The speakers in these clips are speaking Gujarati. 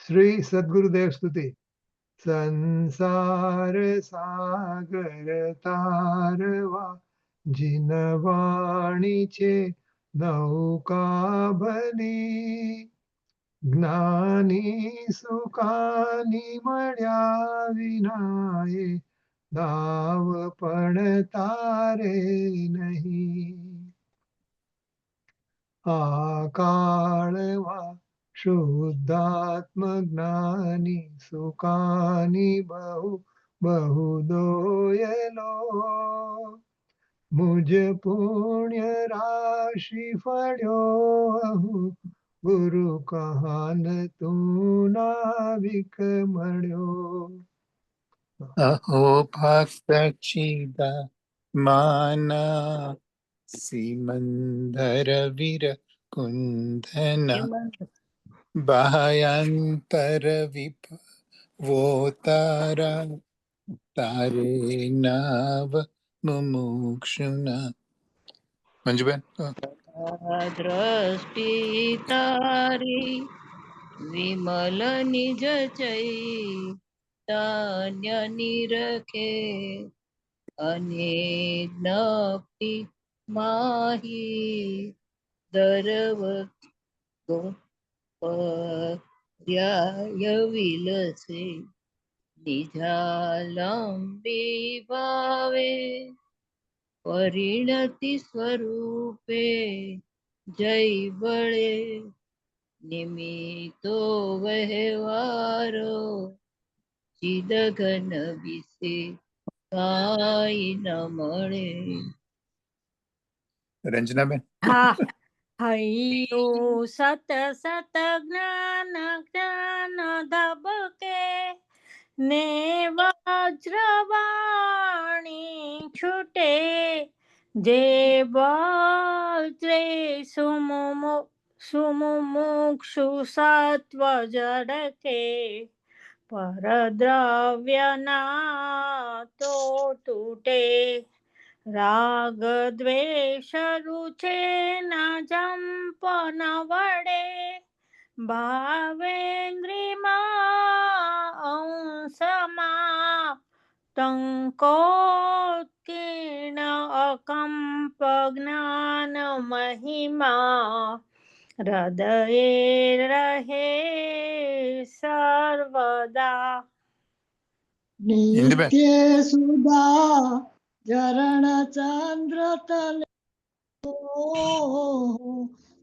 શ્રી સદગુરુદેવ સ્તુતિ. સંસાર સાગર તારવા જીનવાણી છે નૌકા ભલી. જ્ઞાની સુખાની મળ્યા વિનાએ દાવ પણ તારે નહીં. આ કાળવા શુદ્ધાત્મ જ્ઞાની સુખાની બહુ બહુ દોયલો. મુજ પુણ્ય રાશિ ફળ્યો ગુરુ કહાન તું નાવિક મળ્યો. અહો ભક્ત ચિદા માના સિમંદર વિર કુંદના બાહ્યાંતર વિભવો તારા તારે નાવ મુમુક્ષુના. મંજુબેન. દ્રષ્ટિ તારી વિમલ નિજ ચૈતન્ય નિરખે અને જ્ઞપ્તિ માહી દરવ પર્યાય વિલસે નિજાલંબી ભાવે પરિણતિ સ્વરૂપે જય બળે નિમિત્તો વહેવારો ચિદઘન વિશે કાઈ ન મળે. રંજનાબેન. હા. હૈયું સત સત જ્ઞાન જ્ઞાન ધબકે ને વજ્રવાણી છૂટે જે બળે સુમુમુક્ષુ સત્વ જડકે પરદ્રવ્યના તો તૂટે. રાગ દ્વેષ રૂચે ન જંપન વડે ભાવેન્દ્રિમાં અંશમાં ટંકોત્કીર્ણ અકંપ જ્ઞાન મહિમા હૃદયે રહે સર્વદા. નિત્ય સુધા ચરણ ચંદ્ર તલે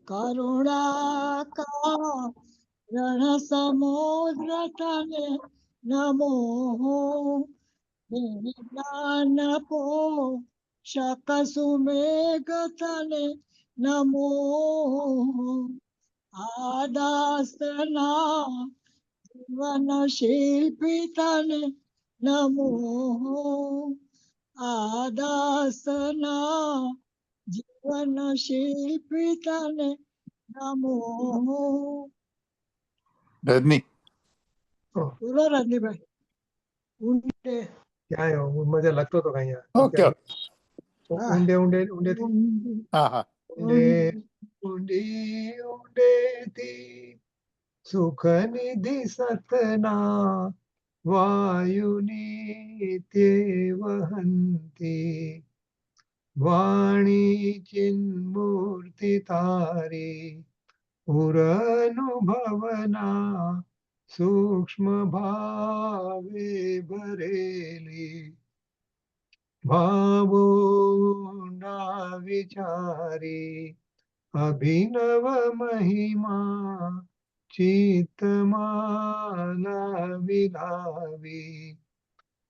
કરુણાકારણ સમુદ્ર તલે નમો. જ્ઞાન પોષક સુમેઘ તલે નમો. આદાસના જીવન શિલ્પી તલે નમો. આદાસના જીવન શિલ્પી તને નમો. રજની. બોલો રજનીભાઈ. ઊંડે ક્યાં મજા લાગતો હતો કઈ ઓકે. ઊંડે ઊંડે ઊંડેથી હા હા. ઊંડે ઊંડી ઊંડેથી સુખ નિધિ સતના વાયુની તે વહંતી વાણી ચિન્મૂર્તિ તારી પુરનુભવના સૂક્ષ્મ ભાવે ભરેલી ભાવો ના વિચારી અભિનવ મહિમા ચિત્તમાં લાવી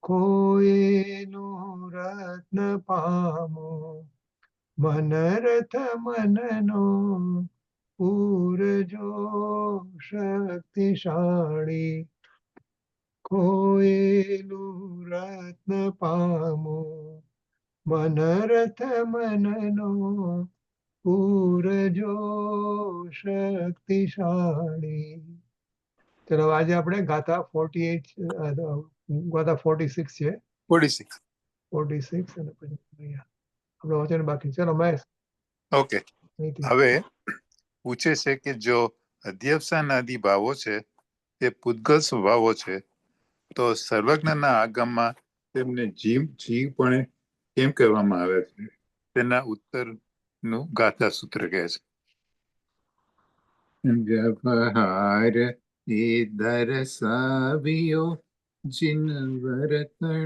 કોઈનું રત્ન પામો મનરથ મનનો પૂરજો શક્તિશાળી કોઈનું રત્ન પામો મનરથ મનનો પૂરજો શક્તિશાળી. ચલો આજે આપણે ગાથા 48 ગાથા 46 છે. 46 અને પછી આપણો વચન બાકી. ચલો મહેશ. ઓકે. હવે પૂછે છે કે જો અધ્યવસાન આદિ ભાવો છે એ પૂતગલ સ્વભાવો છે, તો સર્વજ્ઞના આગમમાં તેમને જીવપણે કેમ કહેવામાં આવે છે? તેના ઉત્તરનું ગાથા સૂત્ર કહે છે. વ્યવહાર એ દર્શાવ્યો જીનવરતણા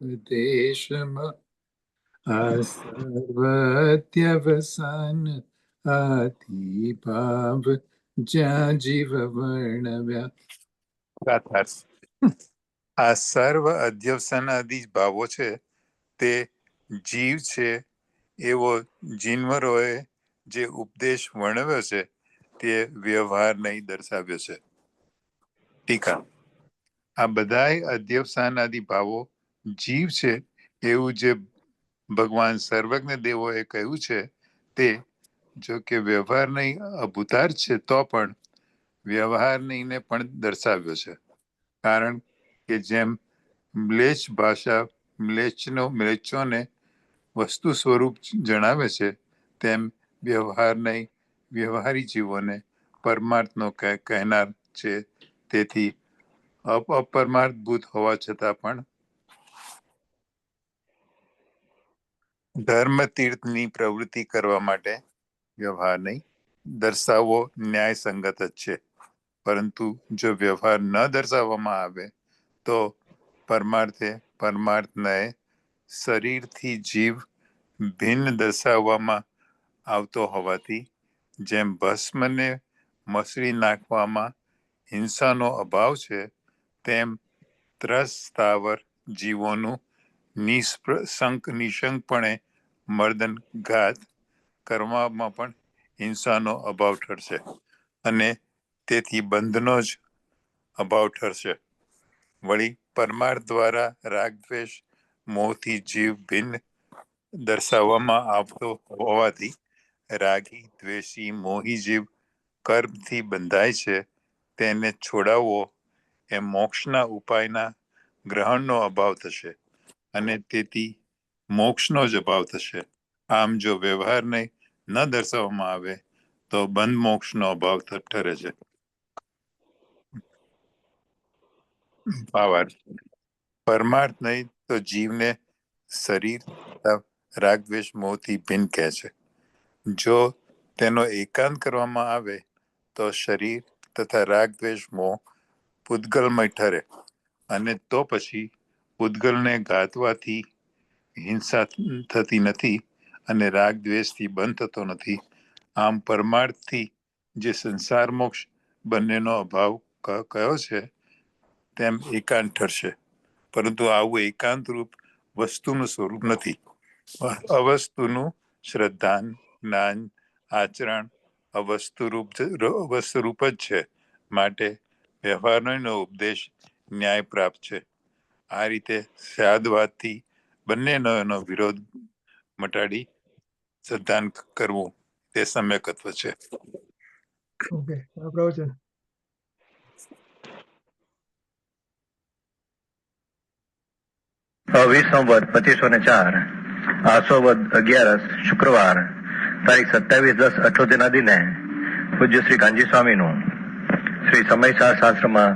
ઉપદેશમાં, આ સર્વત્યવસાન આથી ભાવ જ્યાં જીવ વર્ણવ્યા. ગાથાર્થ. આ સર્વ અધ્યવસાનાદિ ભાવો છે તે જીવ છે એવો જીનવરોએ જે ઉપદેશ વર્ણવ્યો છે તે વ્યવહાર નહીં દર્શાવ્યો છે. ટીકા. આ બધાય અધ્યવસાનાદિ ભાવો જીવ છે એવું જે ભગવાન સર્વજ્ઞ દેવોએ કહ્યું છે તે જો કે વ્યવહાર નહીં અભૂતાર છે તો પણ વ્યવહાર નહીંને પણ દર્શાવ્યો છે. કારણ કે જેમ મ્લેચ્છ ભાષા મ્લેચ્છોને વસ્તુ સ્વરૂપ જણાવે છે તેમ વ્યવહાર નહીં વ્યવહારી જીવોને પરમાર્થનો કહેનાર છે. તેથી અપરમાર્થભૂત હોવા છતાં પણ ધર્મ તીર્થની પ્રવૃત્તિ કરવા માટે વ્યવહાર નહીં દર્શાવવો ન્યાય સંગત જ છે. પરંતુ જો વ્યવહાર ન દર્શાવવામાં આવે તો પરમાર્થને શરીરથી જીવ ભિન્ન દર્શાવવામાં આવતો હોવાથી જેમ ભસ્મને મસળી નાખવામાં હિંસાનો અભાવ છે તેમ ત્રસ્તાવર જીવોનું નિશંકપણે મર્દનઘાત કરવામાં પણ હિંસાનો અભાવ ઠરશે અને તેથી બંધનો જ અભાવ ઠરશે. વળી પરમાર્થ દ્વારા રાગદ્વેષ મોહથી જીવ ભિન્ન દર્શાવવામાં આવતો હોવાથી રાગી દ્વેષી મોહી જીવ કર્મથી બંધાય છે તેને છોડાવવો એ મોક્ષના ઉપાયના ગ્રહણનો અભાવ થશે અને તેથી મોક્ષનો જ અભાવ થશે. આમ જો વ્યવહારને ન દર્શાવવામાં આવે તો બંધ મોક્ષનો અભાવ ઠરે છે. ભાવાર્થ. પરમાર્થ નહીં તો જીવને શરીર રાગદ્વેષ મોહથી ભિન્ન કહે છે. જો તેનો એકાંત કરવામાં આવે તો શરીર તથા રાગદ્વેષ મોહ પૂતગલમય ઠરે અને તો પછી પૂતગલને ગાતવાથી હિંસા થતી નથી અને રાગ દ્વેષથી બંધ થતો નથી. આમ પરમાર્થથી જે સંસાર મોક્ષ બંનેનો અભાવ કયો છે તેમ એકાંત ઠરશે. પરંતુ આવું એકાંત રૂપ વસ્તુનું સ્વરૂપ નથી. અવસ્તુનું શ્રદ્ધાન જ્ઞાન આચરણ અવસ્તુરૂપ જ છે. માટે વ્યવહારનો ઉપદેશ ન્યાય પ્રાપ્ત છે. આ રીતે સ્યાદવાદથી બંનેનો વિરોધ મટાડી શ્રદ્ધાન કરવું તે સમ્યકત્વ છે. ઓકે, આ પ્રવચન. સંવત 2504 આસો વદ 11 શુક્રવાર તારીખ 27/10/78 દિને પૂજ્ય શ્રી કાંજી સ્વામીનું શ્રી સમયસાર શાસ્ત્રમાં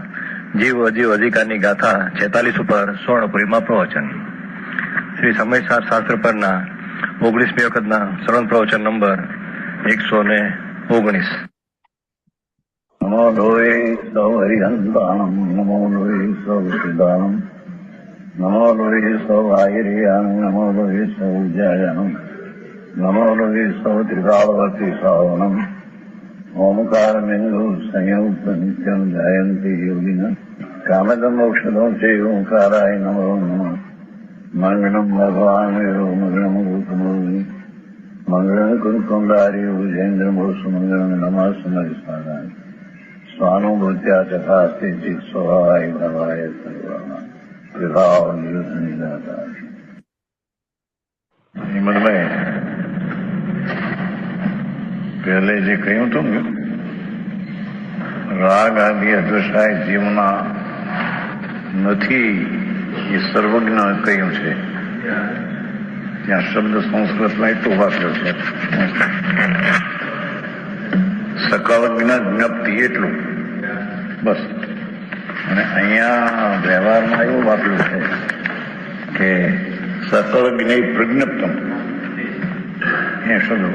જીવ અજીવ અધિકારની ગાથા 46 ઉપર સુવર્ણપુરીમાં પ્રવચન. શ્રી સમયસાર શાસ્ત્ર પરના 19મી વખતના શ્રવણ પ્રવચન નંબર 119. નમો લોય સૌ હરિહંતાણમ નમો લોય સૌ સિદ્ધાણમ નમો લોય સૌ આયર્યાન નમો લોય સૌ જયાનમ નમો લોય સૌ ત્રિકાવતી સાવનમ ઓમકાર મેંદુ સંયુક્ત નિત્યમ જયંતી યોગિન કામદમ ઔષધો છે ઓંકારાય નમો નમઃ મંગળમ ભગવાન મંગળમ ભૂતમૂર્તિ મંગળમ કુંડારી ભુજેન્દ્ર મોસુ મંગળમ નમઃ સમયસારાય સ્વાનુભૂત્યા ચકાસ્તિ સ્વભાવાય ભવાય સર્વમાં વિભાવ નિયુદ્ધ નિદાતા. હિંમતભાઈ પહેલે જે કહ્યું હતું ને રાગ આદિ અદ્વેષાય જીવના નથી એ સર્વજ્ઞ કહ્યું છે. ત્યાં શબ્દ સંસ્કૃતમાં એટલું વાપર્યો છે સકળ જ્ઞ જ્ઞપ્તિ એટલું બસ. અને અહીંયા વ્યવહારમાં એવું વાપર્યું છે કે સકળ જ્ઞેય પ્રજ્ઞપ્તમ એ શબ્દો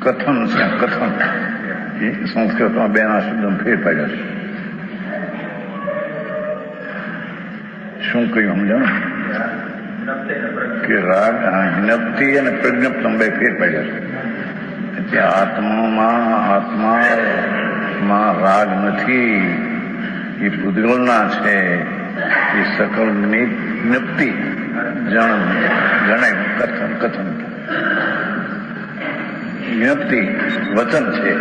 કથન છે. કથન એ સંસ્કૃતમાં બેના શબ્દો ફેર પાડ્યા છે. શું કહ્યું સમજાણું કે રાગ જ્ઞપ્તિ અને પ્રજ્ઞપ્તમ બે ફેર પાડ્યા છે. આત્મામાં રાગ નથી, એ પૂતગલના છે. એ સકળ જ્ઞપ્તિ જણાય કથન જ્ઞપ્તિ વચન છે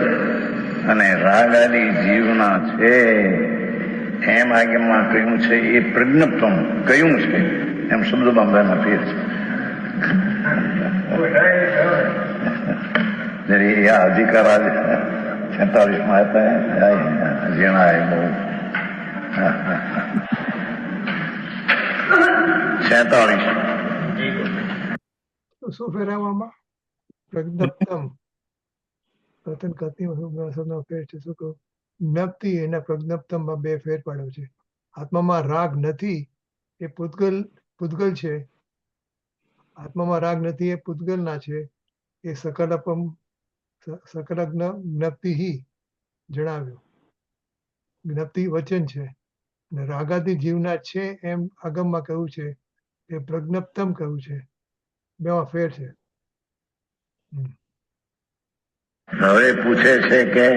અને રાગ આદિ જીવના છે. એમ આગળમાં કહ્યું છે એ પ્રજ્ઞપ્તમ કહ્યું છે એમ શબ્દોમાં બેમાં ફેર છે. ये अधिकार आज 46 में आता है जीना है वो 46 શું ફેરવવામાં પ્રજ્ઞપ્તમ પ્રથમ કથની શબ્દનો ફેર છે. શું કહું જ્ઞપ્તિ એના પ્રજ્ઞપ્તમમાં બે ફેર પાડ્યો છે. આત્મામાં રાગ નથી એ પૂતગલ છે. આત્મામાં રાગ નથી એ પૂતગલના છે. એ સકલપમ સકલગ્ન જ્ઞપ્તિ જણાવ્યું. જ્ઞપ્તિ વચન છે અને રાગાદી જીવના છે એમ આગમમાં કહ્યું છે. એ પ્રજ્ઞપ્તમ કહ્યું છે. બેમાં ફેર છે. હવે પૂછે છે કે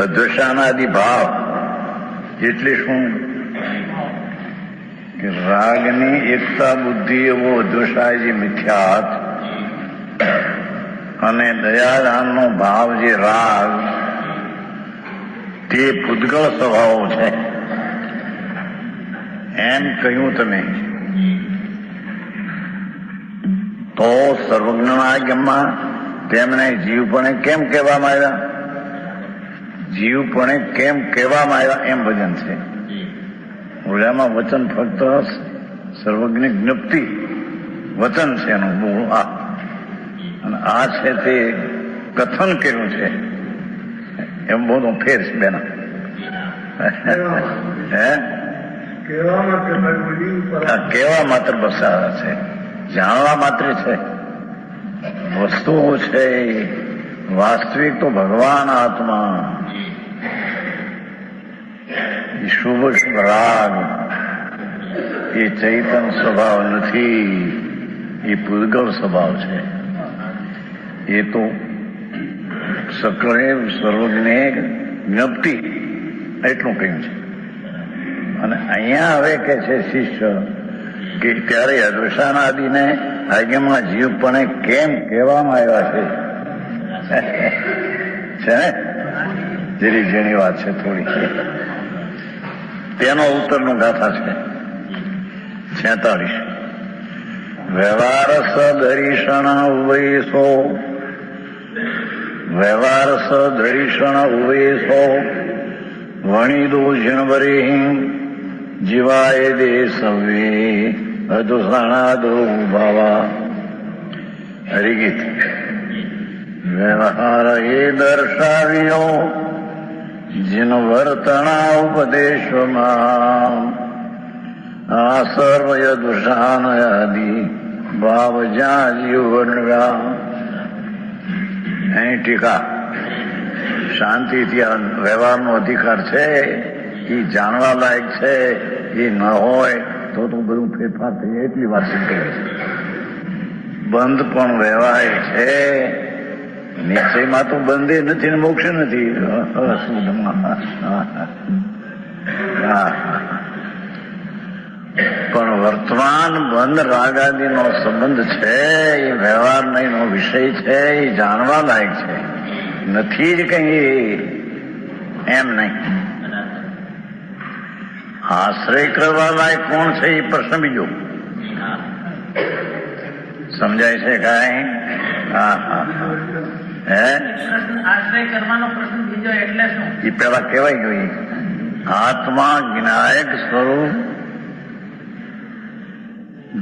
અદ્વેષાનાદિ ભાવ એટલે શું? કે રાગની એકતા બુદ્ધિ એવો અદ્વેષાય જે મિથ્યાત અને દયાદાનનો ભાવ જે રાગ તે પૂતગળ સ્વભાવો છે એમ કહ્યું તમે. તો સર્વજ્ઞના આગમમાં તેમને જીવપણે કેમ કહેવામાં આવ્યા? જીવપણે કેમ કહેવામાં આવ્યા એમ વચન છે. ઓલામાં વચન ફક્ત સર્વજ્ઞ જ્ઞપ્તિ વચન છે એનું મૂળ આ, અને આ છે તે કથન કર્યું છે એમ બધો ફેર છે બેના. કેવા માત્ર બસાવા છે, જાણવા માત્ર છે. વસ્તુઓ છે વાસ્તવિક તો ભગવાન આત્મા. શુભ શુભ રાગ એ ચૈતન સ્વભાવ નથી, એ પૂતગલ સ્વભાવ છે. એ તો સકળે સર્વજ્ઞે જ્ઞપ્તિ એટલું કહ્યું છે. અને અહીંયા હવે કે છે શિષ્ય કે ત્યારે અદ્વેષાનાદિને આજ્ઞામાં જીવપણે કેમ કહેવામાં આવ્યા છે ને જેની જેની વાત છે થોડી. તેનો ઉત્તરનું ગાથા છે 46. વ્યવહાર સદરીષણ ઉવૈસો, વ્યવહાર સદરીષણ ઉવૈસો વણિદો ઝીણવરી જીવાય દે સવે અદુષણાદો ભાવા. હરિગીત. વ્યવહાર એ દર્શાવ્યો જીન વર્તણા ઉપદેશમાં આ સર્વ યદુષાન આદિ ભાવ જ્યાં જીવ વર્ણવ્યા. એની ટીકા શાંતિથી વ્યવહારનો અધિકાર છે એ જાણવા લાયક છે. એ ન હોય તો બધું ફેરફાર થઈ એટલી વાત કરી છે. બંધ પણ વ્યવહાર છે. નિશ્ચયમાં તો બંધે નથી ને મોક્ષ નથી. પણ વર્તમાન બંધ રાગાદિનો સંબંધ છે એ વ્યવહાર નહીં નો વિષય છે. એ જાણવા લાયક છે, નથી જ કઈ એમ નહીં. આશ્રય કરવા લાયક કોણ છે એ પ્રશ્ન બીજો સમજાય છે કાંઈ? હા હા. આશ્રય કરવાનો પ્રશ્ન બીજો એટલે શું? એ પેલા કહેવાય ગયું આત્મા જ્ઞાયક સ્વરૂપ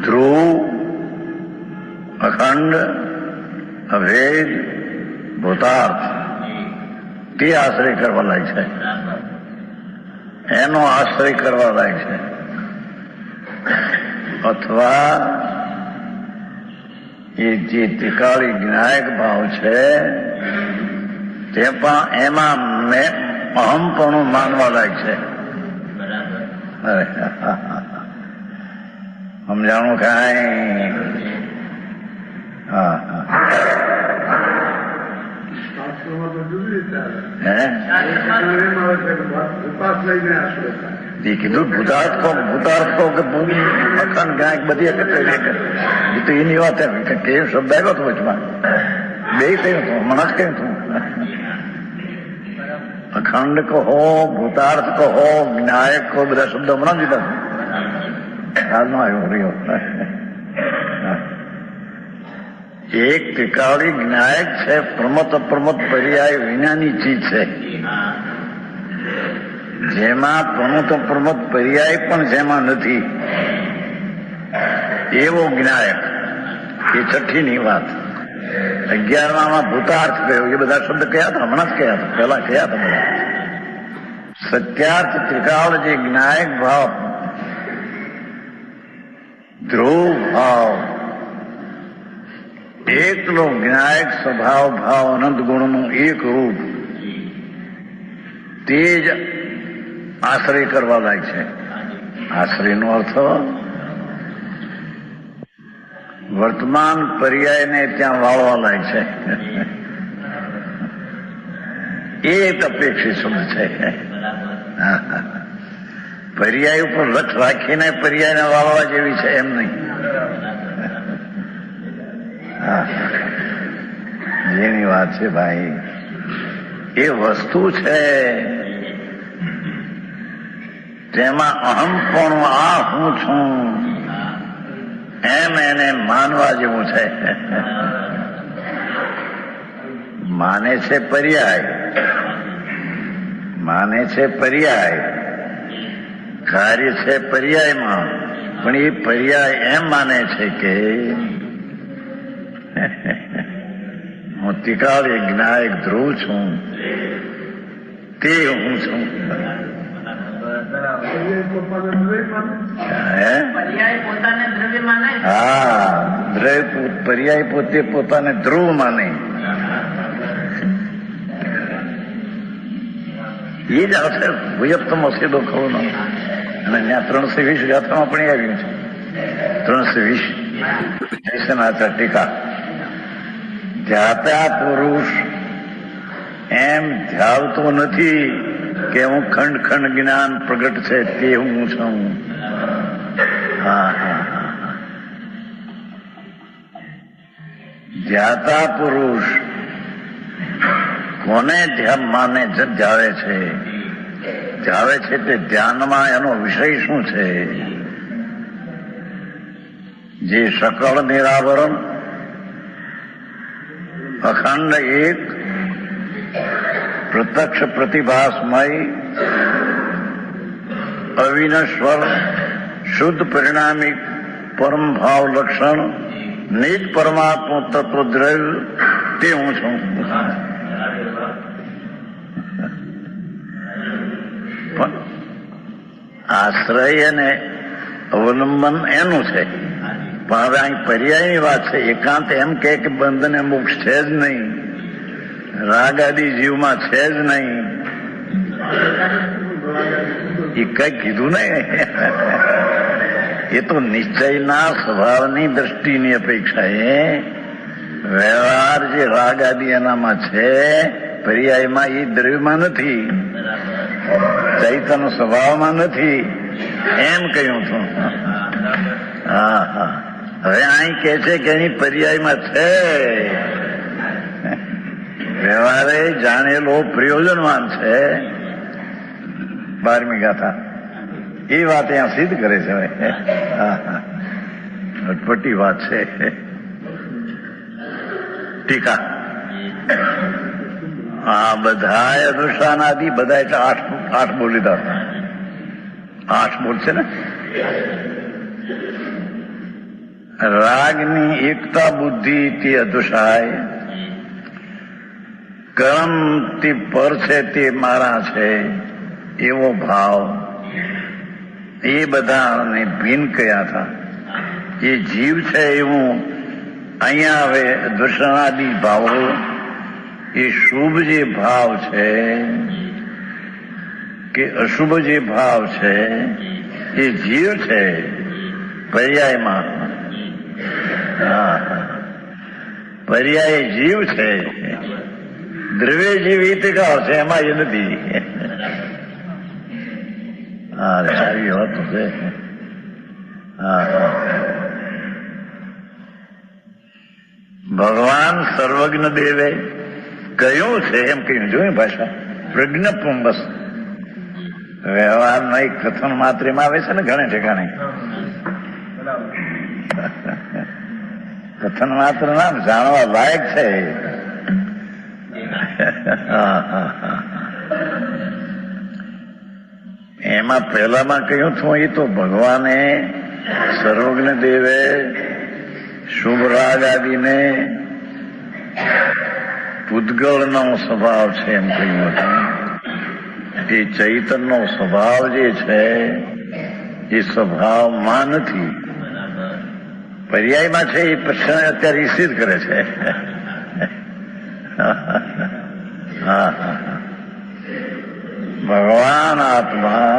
ધ્રુવ અખંડ અભેદ ભૂતાર્થ તે આશ્રય કરવા લાયક છે, એનો આશ્રય કરવા લાયક છે. અથવા એ જે ત્રિકાળી જ્ઞાયક ભાવ છે તે પણ એમાં અહમપણું માનવા લાયક છે. સમજાણું કાંઈ? હા એ કીધું ભૂતાર્થ કહો કે ભૂમિ અખંડ જ્ઞાયક બધી એકત્ર એ તો એની વાત એમ કે કેમ શબ્દ આવ્યો હતો વચમાં બે કહ્યું હતું હમણાં જ કહ્યું હતું. અખંડ કહો, ભૂતાર્થ કહો, જ્ઞાયક કહો, બધા શબ્દ હમણાં જ દીધા હાલનો આવ્યો રહ્યો. એક ત્રિકાળી જ્ઞાયક છે, પ્રમત અપ્રમત પર્યાય વિનાની ચીજ છે, જેમાં પ્રમત અપ્રમત પર્યાય પણ જેમાં નથી એવો જ્ઞાયક. એ છઠ્ઠીની વાત. 11માં ભૂતાર્થ કહ્યો. એ બધા શબ્દ કયા હતા? હમણાં જ કયા હતા, પેલા કયા હતા બધા? સત્યાર્થ ત્રિકાળ જે જ્ઞાયક ભાવ, ધ્રુવ ભાવ, એકલો જ્ઞાયક સ્વભાવ ભાવ અનંત ગુણનું એક રૂપ, તે જ આશ્રય કરવા લાયક છે. આશ્રયનો અર્થ વર્તમાન પર્યાયને ત્યાં વાળવા લાયક છે. એ એક અપેક્ષિત શબ્દ છે. પર્યાય ઉપર લક્ષ રાખીને પર્યાયને વાળવા જેવી છે એમ નહીં. જેની વાત છે ભાઈ, એ વસ્તુ છે તેમાં અહમપણું આ હું છું એમ એને માનવા જેવું છે. માને છે પર્યાય, માને છે પર્યાય, કાર્ય છે પર્યાયમાં, પણ એ પર્યાય એમ માને છે કે હું ત્રિકાળી જ્ઞાયક ધ્રુવ છું, તે હું છું. હા, પર્યાય પોતે પોતાને ધ્રુવ માને. એ જ અર્થ ભૂયપ્તમ અસીદો ખોનો. અને ત્યાં 320 ગાથામાં પણ આવ્યું છે. 320 જયસનાચાર ટીકા. ધ્યાતા પુરુષ એમ ધ્યાવતો નથી કે હું ખંડ ખંડ જ્ઞાન પ્રગટ છે તે હું છું. ધ્યાતા પુરુષ કોને ધ્યાન માને ધ્યાવે છે? ધ્યાવે છે તે ધ્યાનમાં એનો વિષય શું છે? જે સકળ નિરાવરણ અખંડ એક પ્રત્યક્ષ પ્રતિભાસમય અવિનશ્વર શુદ્ધ પરિણામિક પરમ ભાવ લક્ષણ નિજ પરમાત્મા તત્વ દ્રવ્ય તે હું છું. આશ્રય અને અવલંબન એનું છે, પણ હવે અહીં પર્યાયની વાત છે. એકાંત એમ કે બંધન એ મોક્ષ છે જ નહીં, રાગ આદિ જીવમાં છે જ નહીં. એ કઈ કીધું નહીં. એ તો નિશ્ચયના સ્વભાવની દ્રષ્ટિની અપેક્ષા. એ વ્યવહાર જે રાગ આદિ એનામાં છે, પર્યાયમાં એ દ્રવ્યમાં નથી, ચૈતન્ય સ્વભાવમાં નથી એમ કહ્યું છું. હા હા. હવે અહીં કે છે કે એની પર્યાયમાં છે. વ્યવહારે જાણેલો પ્રયોજનવાન છે. 12મી ગાથા એ વાત અહીંયા સિદ્ધ કરે છે. અટપટી વાત છે. ટીકા. આ બધા અનુષ્ઠાનાદિ બધા એટલે 8 બોલ લીધા. 8 બોલ છે ને. રાગની એકતા બુદ્ધિ તે અદુષાય, કર્મથી પર છે તે મારા છે એવો ભાવ, એ બધાને ભીન કયા હતા. એ જીવ છે એવું અહીંયા હવે દર્શનાદિ ભાવો, એ શુભ જે ભાવ છે કે અશુભ જે ભાવ છે એ જીવ છે પર્યાયમાં. પર્યાય જીવ છે, દ્રવ્ય જીવ ઈતિકાળ છે, એમાં એ નથી. આવી વાત છે. ભગવાન સર્વજ્ઞ દેવે કયું છે એમ કહ્યું, જોયું ભાષા પ્રજ્ઞત્વમ. બસ વ્યવહારમાં એક કથન માત્રમાં આવે છે ને ઘણે ઠેકાણે. કથન માત્ર નામ જાણવા લાયક છે. એમાં પહેલામાં કહ્યું હતું એ તો ભગવાને સર્વજ્ઞ દેવે શુભ રાગ આદિને પૂતગળનો સ્વભાવ છે એમ કહ્યું હતું. એ ચૈતનનો સ્વભાવ જે છે એ સ્વભાવમાં નથી, પર્યાયમાં છે. એ પ્રશ્ન અત્યારે સિદ્ધ કરે છે. ભગવાન આત્મા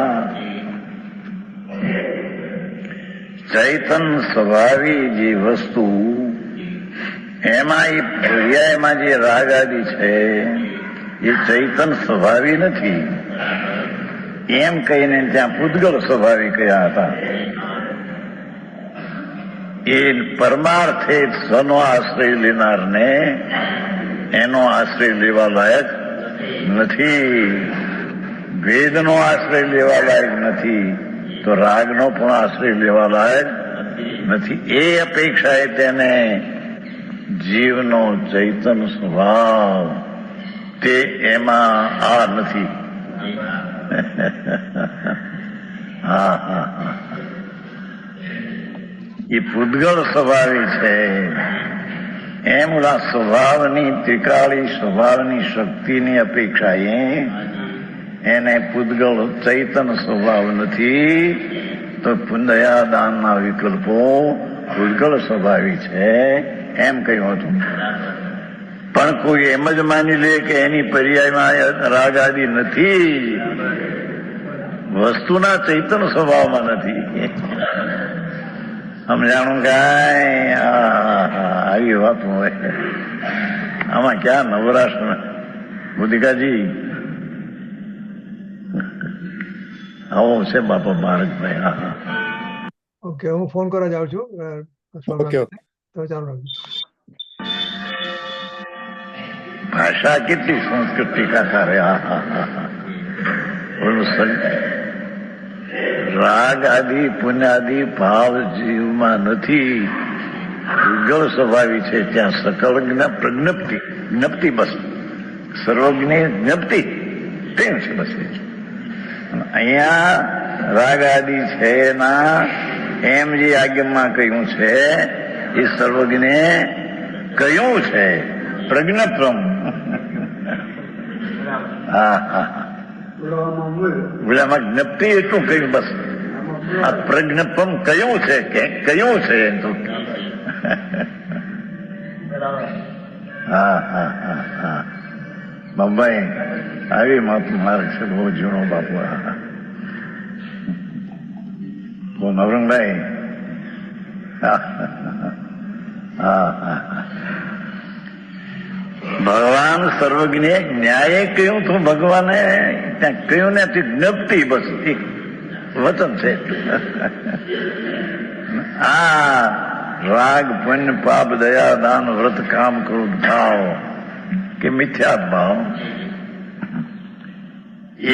ચૈતન સ્વભાવી જે વસ્તુ, એમાં એ પર્યાયમાં જે રાગ આદિ છે એ ચૈતન સ્વભાવી નથી એમ કહીને ત્યાં પૂતગળ સ્વભાવી કયા હતા. એ પરમાર્થે સ્વનો આશ્રય લેનારને એનો આશ્રય લેવા લાયક નથી, વેદનો આશ્રય લેવા લાયક નથી, તો રાગનો પણ આશ્રય લેવા લાયક નથી. એ અપેક્ષાએ તેને જીવનો ચૈતન સ્વભાવ તે એમાં આ નથી. એ પૂતગળ સ્વભાવી છે. એમ ઓલા સ્વભાવની ત્રિકાળી સ્વભાવની શક્તિની અપેક્ષાએ એને પૂતગળ ચૈતન સ્વભાવ નથી, તો પુનઃદાનના વિકલ્પો પૂતગળ સ્વભાવી છે એમ કહ્યું હતું. પણ કોઈ એમ જ માની લે કે એની પર્યાયમાં રાગ આદિ નથી, વસ્તુના ચૈતન સ્વભાવમાં નથી. સમજાણું કાંઈ? આવી વાત હોય આમાં ક્યાં નવરાશ બુદ્ધિકાજી. આવો છે બાપા બાળકભાઈ. ઓકે, હું ફોન કરવા જાઉં છું. ઓકે તો ચાલો રાખજો. ભાષા કેટલી સંસ્કૃતિ કાકા રે. રાગ આદિ પુણ્યાદિ ભાવ જીવમાં નથી, પૂતગળ સ્વભાવી છે. ત્યાં સકળ પ્રજ્ઞપ્તિ, જ્ઞપ્તિ, બસ સર્વજ્ઞ જ્ઞપ્તિ તેમ છે. બસ અહીંયા રાગ આદિ છે ના એમ જે આગમમાં કહ્યું છે એ સર્વજ્ઞે કહ્યું છે પ્રજ્ઞત્વમ. વિલામાં જ્ઞપ્તિ એટલું કહ્યું. બસ આ પ્રજ્ઞત્વમ કયું છે કે કયું છે એમ તો. બંબાઈ આવી માર્ગ છે બહુ જૂનો બાપુ. બહુ નવરંગભાઈ. ભગવાન સર્વજ્ઞ ન્યાયે કહ્યું તો ભગવાને ત્યાં કહ્યું ને જ્ઞપ્તિ, બસ એક વચન છે. આ રાગ પુણ્ય પાપ દયા દાન વ્રત કામ ક્રોધ ભાવ કે મિથ્યા ભાવ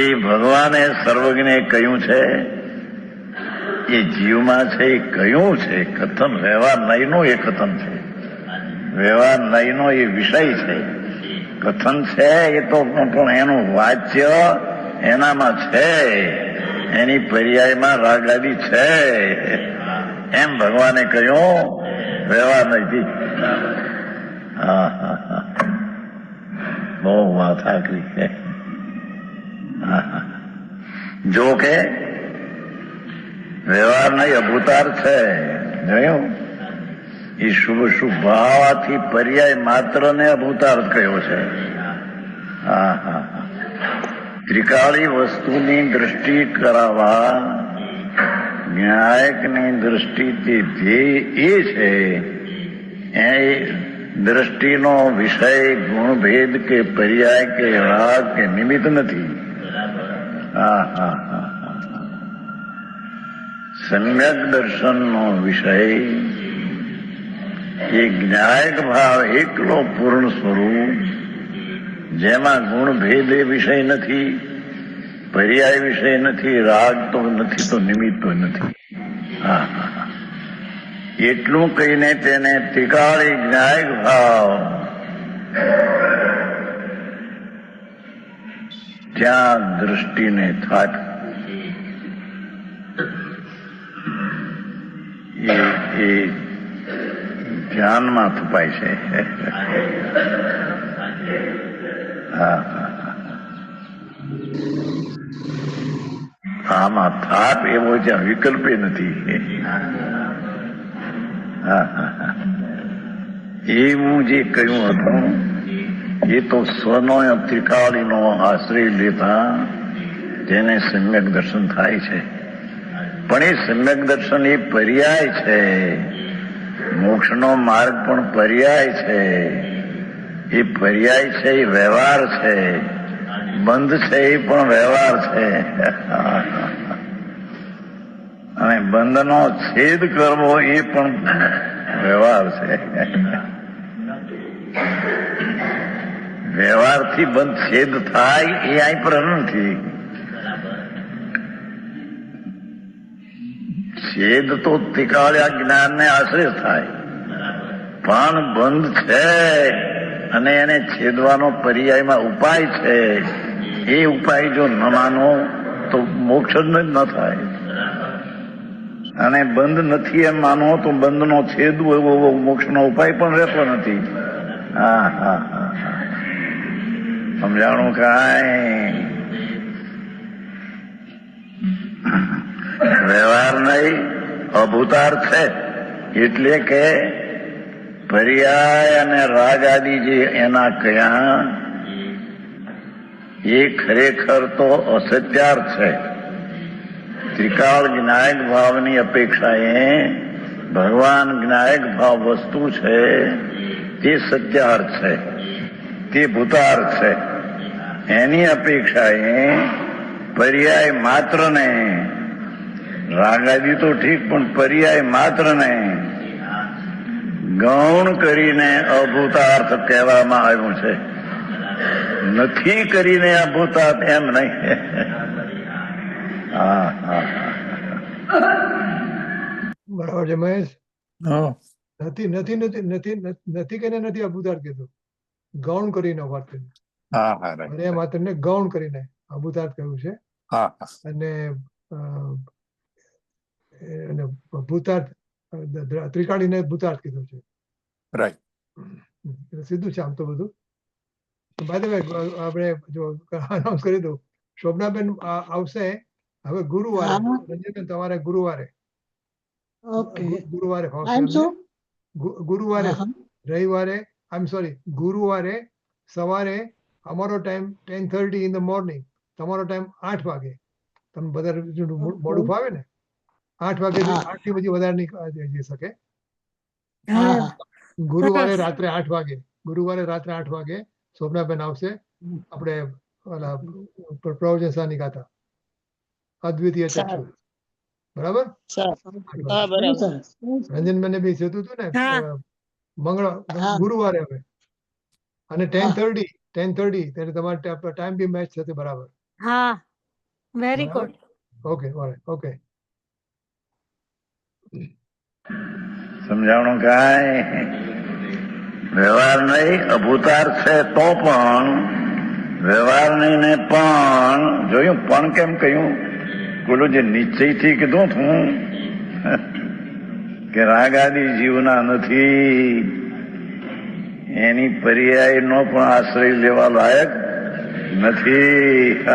એ ભગવાને સર્વજ્ઞે કહ્યું છે, એ જીવમાં છે એ કહ્યું છે. કથન વ્યવહાર નયનો એ કથન છે, વ્યવહાર નયનો એ વિષય છે. કથન છે એ તો પણ એનું વાચ્ય એનામાં છે, એની પર્યાયમાં રાગાદી છે એમ ભગવાને કહ્યું. વ્યવહાર નથી. બહુ વાત આકરી છે. જો કે વ્યવહાર નહીં અભૂતાર છે, જોયું? એ શુભ શુભ ભાવાથી પર્યાય માત્ર ને અભૂતાર કહ્યો છે. હા હા ત્રિકાળી વસ્તુની દ્રષ્ટિ કરાવવા ન્યાયકની દ્રષ્ટિથી ધ્યેય એ છે. એ દ્રષ્ટિનો વિષય ગુણભેદ કે પર્યાય કે રાગ કે નિમિત્ત નથી. હા હા હા સમ્યક દર્શનનો વિષય એ જ્ઞાયક ભાવ એકલો પૂર્ણ સ્વરૂપ, જેમાં ગુણભેદ એ વિષય નથી, પર્યાય વિષય નથી, રાગ તો નથી, તો નિમિત્ત તો નથી. હા હા એટલું કહીને તેને ત્રિકાળી જ્ઞાયક ભાવ ત્યાં દ્રષ્ટિને થાક એ ધ્યાનમાં થપાય છે. હા આમાં થાપ એવો જ્યાં વિકલ્પે નથી. એવું જે કહ્યું હતું એ તો સ્વનો ત્રિકાળીનો આશ્રય લેતા તેને સમ્યક દર્શન થાય છે. પણ એ સમ્યક દર્શન એ પર્યાય છે. મોક્ષનો માર્ગ પણ પર્યાય છે. એ પર્યાય છે, એ વ્યવહાર છે. બંધ છે એ પણ વ્યવહાર છે. અને બંધનો છેદ કરવો એ પણ વ્યવહાર છે. વ્યવહારથી બંધ છેદ થાય એ અહીં પર નથી. છેદ તો ત્રિકાળ્યા જ્ઞાનને આશ્રય થાય, પણ બંધ છે અને એને છેદવાનો પર્યાયમાં ઉપાય છે. એ ઉપાય જો ન માનો તો મોક્ષ જ ન થાય. અને બંધ નથી એમ માનો તો બંધનો છેદ મોક્ષનો ઉપાય પણ રહેતો નથી. હા હા હા સમજાણું કાંઈ? વ્યવહાર નહીં અભૂતાર છે. એટલે કે પર્યાય અને રાગ આદિ જે એના કયા એ ખરેખર તો અસત્યાર્થ છે. ત્રિકાળ જ્ઞાયક ભાવની અપેક્ષાએ ભગવાન જ્ઞાયક ભાવ વસ્તુ છે તે સત્યાર્થ છે, તે ભૂતાર્થ છે. એની અપેક્ષાએ પર્યાય માત્ર ને રાગાદી તો ઠીક, પણ પર્યાય માત્ર ને ગૌણ કરીને અભૂતાર્થ કહેવામાં આવ્યું છે. નથી કરીને અભૂતાર્થ એમ નહીં. બરાબર છે મહેશ. હા નથી નથી નથી નથી નથી કહીને નથી અભૂતાર્થ કીધું, ગૌણ કરીને વાત કરી. હા right. પર્યાય માત્ર ને ગૌણ કરીને અભૂતાર્થ કહ્યું છે. હા અને ભૂતાર્થ ત્રિકાળીને ભૂતાર્થ કીધું છે. રાઈટ. સીધું છે આમ તો બધું. બાય ધ વે આપણે જો અનાઉન્સ કરી દઉં, શોભનાબેન આવશે હવે ગુરુવારે. રંજનબેન તમારે ગુરુવારે ગુરુવારે ગુરુવારે રવિવારે ગુરુવારે સવારે અમારો ટાઈમ 10:30 ઇન ધ મોર્નિંગ, તમારો ટાઈમ 8 વાગે. તમને બધા મોડું ફાવે ને 8 વાગે, 8 થી પછી વધારે નહીં જઈ શકે. ગુરુવારે રાત્રે 8 વાગે, ગુરુવારે રાત્રે 8 વાગે શોભનાબેન આવશે. આપણે પ્રવચન સાની ગાથા અદ્વિતીય ચક્ષુ. બરાબર. રંજનબેન બી જતું હતું ને ગુરુવારે હવે. અને 10:30 ત્યારે તમારે ટાઈમ બી મેચ થશે. બરાબર. હા, વેરી ગુડ. Okay okay. સમજાણું કાંઈ? વ્યવહાર નહીં અભૂતાર છે તો પણ વ્યવહાર નહીં ને પણ જોયું. પણ કેમ કહ્યું? પેલું જે નિશ્ચયથી કીધું છું કે રાગ આદિ જીવના નથી, એની પર્યાય નો પણ આશ્રય લેવા લાયક નથી.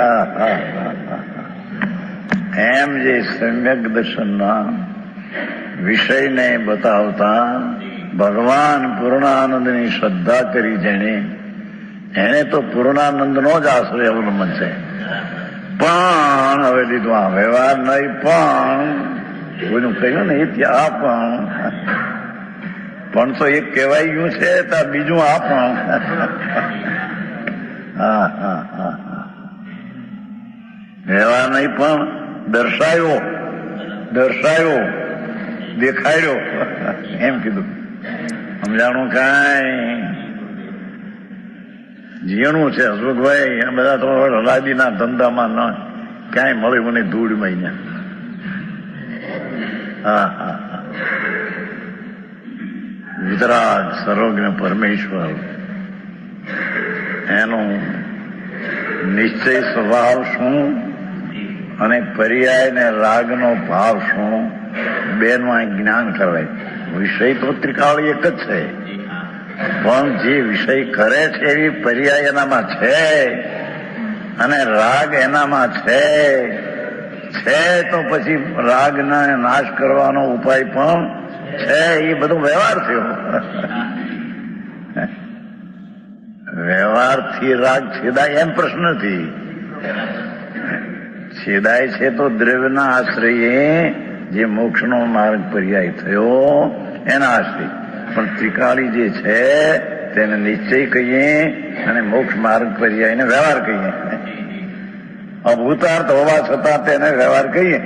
એમ જે સમ્યક દર્શનના વિષયને બતાવતા ભગવાન પૂર્ણાનંદની શ્રદ્ધા કરી જેણે, એને તો પૂર્ણાનંદનો જ આશ્રય અવલંબન છે. પણ હવે લીધું આ વ્યવહાર નહીં, પણ કોઈનું કહ્યું ને એ ત્યાં પણ તો એક કહેવાય ગયું છે તો બીજું આ પણ. વ્યવહાર નહીં પણ દર્શાયો, દેખાડ્યો એમ કીધું. સમજાણું કાંઈ જીણું છે હસમુખભાઈ. આ બધા તો હલાદીના ધંધામાં ન ક્યાંય મળ્યું મને ધૂળમાં. વિતરાગ સર્વજ્ઞ પરમેશ્વર, એનો નિશ્ચય સ્વભાવ શું અને પર્યાય ને રાગનો ભાવ શું, બેનું જ્ઞાન કરવાય. વિષય તો ત્રિકાળી એક જ છે, પણ જે વિષય કરે છે એવી પર્યાય એનામાં છે અને રાગ એનામાં છે તો પછી રાગના નાશ કરવાનો ઉપાય પણ છે. એ બધું વ્યવહાર થયો. વ્યવહારથી રાગ છેદાય એમ પ્રશ્ન નથી. છેદાય છે તો દ્રવ્યના આશ્રયે જે મોક્ષનો માર્ગ પર્યાય થયો એના આશ્રય. પણ ત્રિકાળી જે છે તેને નિશ્ચય કહીએ અને મોક્ષ માર્ગ પર્યાયને વ્યવહાર કહીએ. અભૂતાર્થ હોવા છતાં તેને વ્યવહાર કહીએ.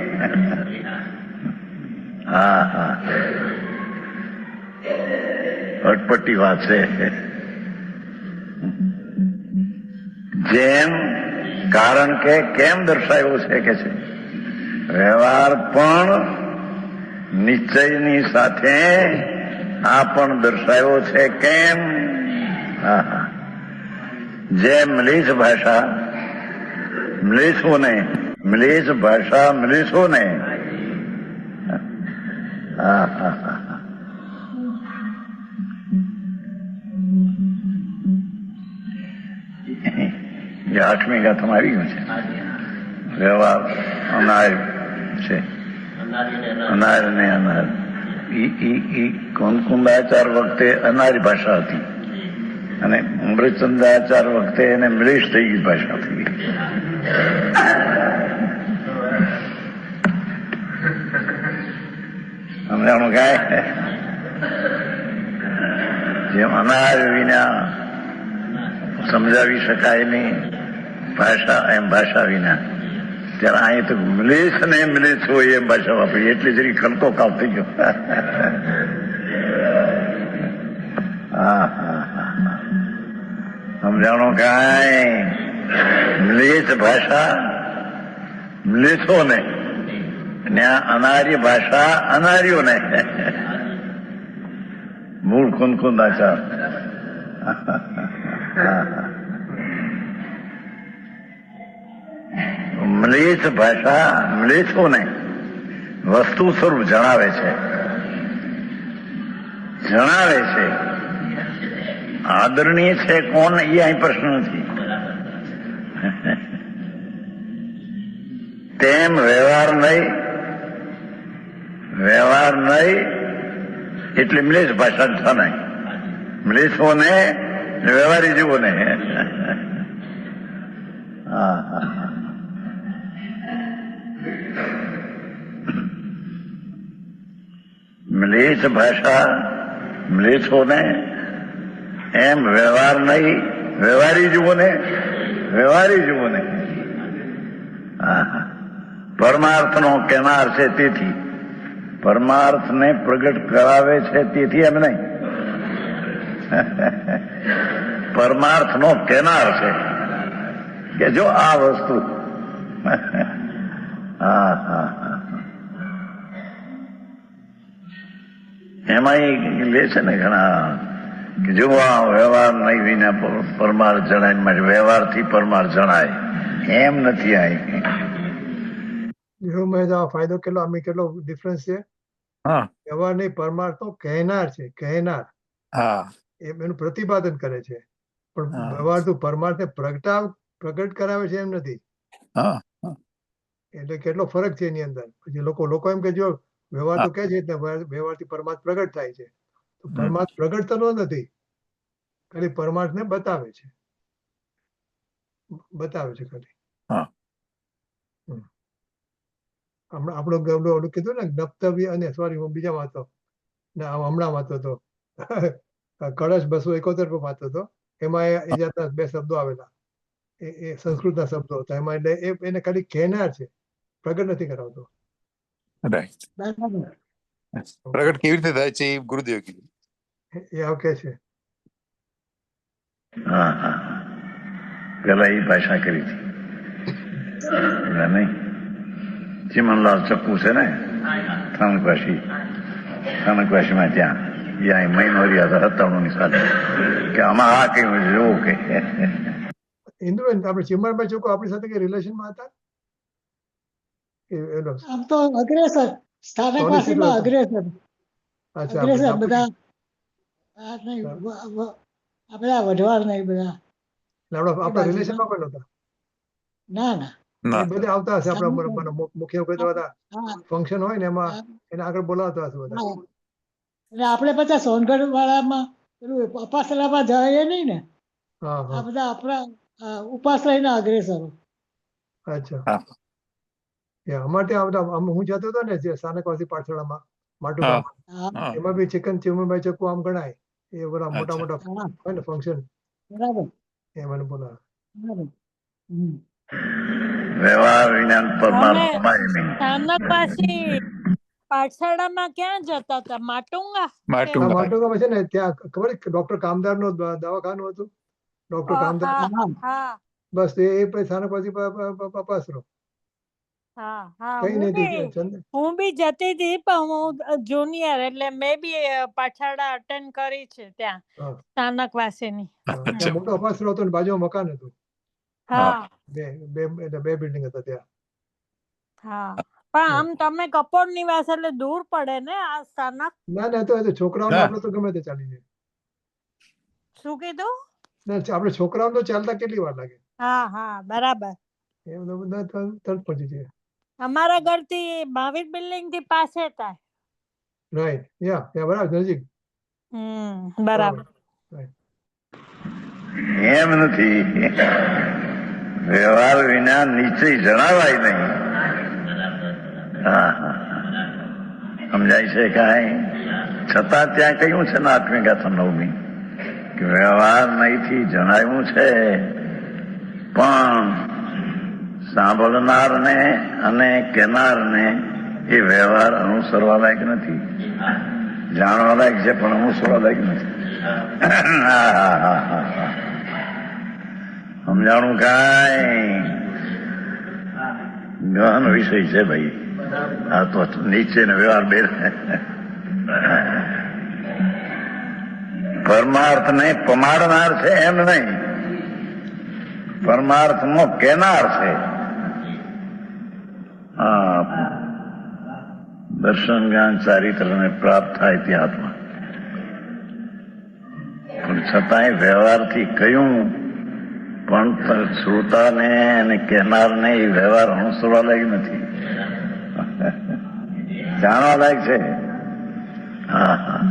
અટપટી વાત છે. જેમ કારણ કે કેમ દર્શાવ્યો છે કે છે વ્યવહાર પણ નિશ્ચયની સાથે આ પણ દર્શાવ્યો છે. કેમ? જે મ્લેચ્છ ભાષા મ્લેચ્છોને જે 8મી ગાથામાં આવી ગયું છે. વ્યવહાર અનાર છે, અનાર ને અનાર. કુંકુંદાચાર વખતે અનારી ભાષા હતી અને અમૃતચંદાચાર વખતે એને મ્લેચ્છ થઈ ગઈ ભાષા થઈ ગઈ. સમજાણું કાંઈ? જેમ અનાર વિના સમજાવી શકાય નહીં ભાષા, એમ ભાષા વિના. ત્યારે અહીં તો મ્લેચ્છ ને મ્લેચ્છ હોય એમ ભાષા વાપરી, એટલે જરી ખલકો કાપ થઈ ગયો. સમજાણો કાંઈ? મ્લેચ્છ ભાષા મ્લેચ્છોને ને અનાર્ય ભાષા અનાર્યોને. મૂળ કુંકુંદાચાર. મ્લેચ્છ ભાષા મ્લેચ્છોને વસ્તુ સ્વરૂપ જણાવે છે. આદરણીય છે કોણ એ અહીં પ્રશ્ન નથી. તેમ વ્યવહાર નહીં એટલે મ્લેચ્છ ભાષા જણાય. મ્લેચ્છોને વ્યવહારી જીવોને. મ્લેચ્છ ભાષા મ્લેચ્છોને એમ વ્યવહાર નહીં વ્યવહારી જીવોને. પરમાર્થનો કેનાર છે તેથી, પરમાર્થને પ્રગટ કરાવે છે તેથી એમ નહીં. પરમાર્થનો કેનાર છે કે જો આ વસ્તુ. એમાં લે છે ને ઘણા કે જો આ વ્યવહાર નહીં વિના પરમાર્થ જણાય, માટે વ્યવહારથી પરમાર્થ જણાય એમ નથી. અહીં ફાયદો કેટલો આમ કેટલો ડિફરન્સ છે. વ્યવહાર નહીં પરમાર્થ તો કહેનાર છે, કહેનાર. એનું પ્રતિપાદન કરે છે, પણ હા. વ્યવહાર તો પરમાર્થને પ્રગટ કરાવે છે એમ નથી. હા એટલે કેટલો ફરક છે એની અંદર. પછી લોકો એમ કે જો વ્યવહાર તો કે છે ને વ્યવહારથી પરમાર્થ પ્રગટ થાય છે, તો પરમાર્થ પ્રગટ થતો નથી, ખાલી પરમાર્થને બતાવે છે ખાલી. હા. હમણાં આપણું ઓલું કીધું ને જ્ઞપ્તવ્ય અને સોરી હું બીજા વાંચતો ને હમણાં વાંચતો હતો કળશ 271 વાંચતો હતો. એમાં એ જાતના બે શબ્દો આવેલા, એ સંસ્કૃતના શબ્દો હતા એમાં. એટલે એને ખાલી કહેનાર છે, પ્રગટ નથી કરાવતો. રાઈટ. બરાબર. પ્રગટ કેવી રીતે થાય છે એ ગુરુદેવ કીધું. એ આવ કે છે. હા હા પેલા એ ભાષા કરી હતી નહીં. ચીમનલાલ ચક્કુ છે ને સ્થાનકવાસીમાં ત્યાં મહિનો રહ્યા હતા 97 ની સાથે કે આમાં આ કયું જોવું કે ઇન્દ્રબેન આપણે ચિમનભાઈ ચોકો આપણી સાથે કઈ રિલેશનમાં હતા? આમ તો અગ્રેસર, સ્થાનકવાસીમાં અગ્રેસર, અચ્છા, અગ્રેસર આપણે બધા આ નહીં, આ બધા વઢવાણ નહીં બધા. આપણા રિલેશનમાં પણ નહોતા. ના ના. ના એ બધા આવતા હશે આપણા મુખ્ય કોઈ બધા હા, ફંક્શન હોય ને એમાં હા, એને આગળ બોલાવતા હશે બધા. હા. એટલે આપણે પછી સોનગઢ વાળામાં પેલું ઉપાસનામાં જઈએ નહીં ને, હા આ હા બધા આપણા ઉપાશ્રયના અગ્રેસરો. અચ્છા. હા. અમારે ત્યાં આવતા, હું જતો હતો ને જે સ્થાનકવાસી પાઠશાળામાં માટુંગામ, હા, હા. એમાં બી ચિમનભાઈ ચક્કુ આમ ગણાય. એ બધા મોટા અચ્છા. મોટા હા, હોય ને ફંક્શન, બરાબર એ મને બોલાવે. બરાબર. હમ. વ્યવહાર વિજ્ઞાન પરમાર્થ તમે સમાય નહીં. સ્થાનકવાસી પાઠશાળામાં ક્યાં જતા હતા? માટુંગા? માટુંગા. માટુંગામાં છે ને ત્યાં ખબર ડોક્ટર કામદાર નું દવાખાનું હતું, ડોક્ટર કામદાર. હા હા, હા બસ એ પછી સ્થાનકવાસી પાપાસરો હા હા કઈ નહીં. હું બી જતી હતી, પણ હું જુનિયર એટલે મેં બી પાઠશાળા અટેન્ડ કરી છે ત્યાં હા. સ્થાનકવાસીની. ત્યાં મોટો અપાસરો હતો ને બાજુમાં મકાન હતું. હા બે બિલ્ડિંગ હતા ત્યાં. હા પણ આમ તમે કપોળ નિવાસ એટલે દૂર પડે ને આ સ્થાનક? ના ના, તો છોકરાઓને ના. આપણે તો ગમે તે ચાલી જાય. શું કીધું? ના, આપણે છોકરાઓને તો ચાલતા કેટલી વાર લાગે, હા હા બરાબર. એમ તો બધા તરત પહોંચી જાય. અમારા ઘરથી મહાવીર બિલ્ડિંગ થી પાસે થાય. રાઈટ, ત્યાં બરાબર નજીક. બરાબર. એમ નથી. વ્યવહાર વિના નિશ્ચય જણાવાય નહીં. હા હા સમજાય છે કાંઈ? છતાં ત્યાં કહ્યું છે ને આત્મિકા 9મી કે વ્યવહાર નહીંથી જણાવ્યું છે, પણ સાંભળનારને અને કહેનારને એ વ્યવહાર અનુસરવા લાયક નથી. જાણવા લાયક છે પણ અનુસરવા લાયક નથી. સમજાણું કાંઈ? ગહન વિષય છે ભાઈ. આ તો નીચે ને વ્યવહાર બે. પરમાર્થ ને પમાડનાર છે એમ નહીં, પરમાર્થમાં કહેનાર છે. હા, દર્શન જ્ઞાન ચારિત્રને પ્રાપ્ત થાય ત્યાંમાં, પણ છતાંય વ્યવહારથી કહ્યું, પણ શ્રોતાને અને કહેનારને એ વ્યવહાર અનુસરવા લાયક નથી. જાણવા લાયક છે. હા હા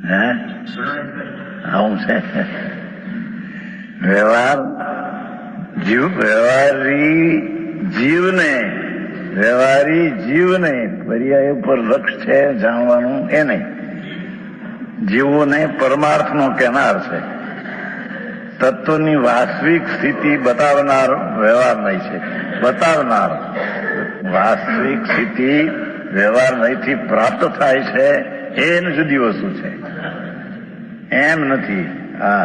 હે આવું છે વ્યવહાર. વ્યવહારી જીવને પર્યાય ઉપર લક્ષ છે જાણવાનું એ નહીં. જીવોને પરમાર્થનો કહેનાર છે, તત્વની વાસ્તવિક સ્થિતિ બતાવનાર વ્યવહાર નહીં છે. બતાવનાર વાસ્તવિક સ્થિતિ વ્યવહાર નહીંથી પ્રાપ્ત થાય છે, એની જુદી વસ્તુ છે. એમ નથી. હા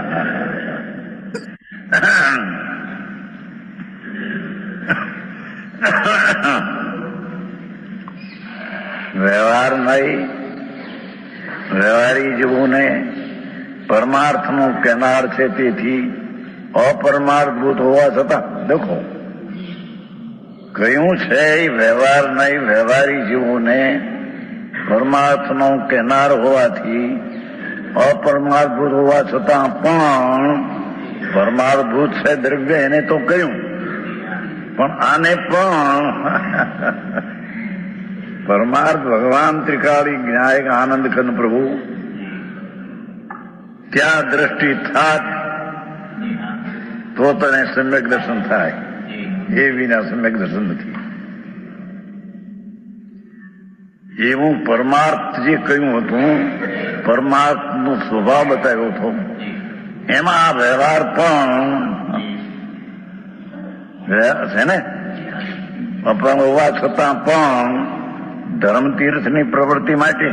વ્યવહાર નહીં, વ્યવહારી જીવોને પરમાર્થનો કહેનાર છે, તેથી અપરમાર્થભૂત હોવા છતાં દેખો કહ્યું છે વ્યવહાર નહીં, વ્યવહારી જીવોને પરમાર્થનો કેનાર હોવાથી અપરમાર્થભૂત હોવા છતાં પણ પરમાર્થભૂત છે દ્રવ્ય એને તો કહ્યું, પણ આને પણ પરમાર્થ ભગવાન ત્રિકાળી જ્ઞાયક આનંદ ખંડ પ્રભુ ત્યાં દ્રષ્ટિ થાત તો તને સમ્યક દર્શન થાય, એ વિના સમ્યક દર્શન નથી. એવું પરમાર્થ જે કહ્યું હતું, પરમાર્થનો સ્વભાવ બતાવ્યો હતો, એમાં આ વ્યવહાર પણ છે ને. અપંગ હોવા છતાં પણ ધર્મતીર્થની પ્રવૃત્તિ માટે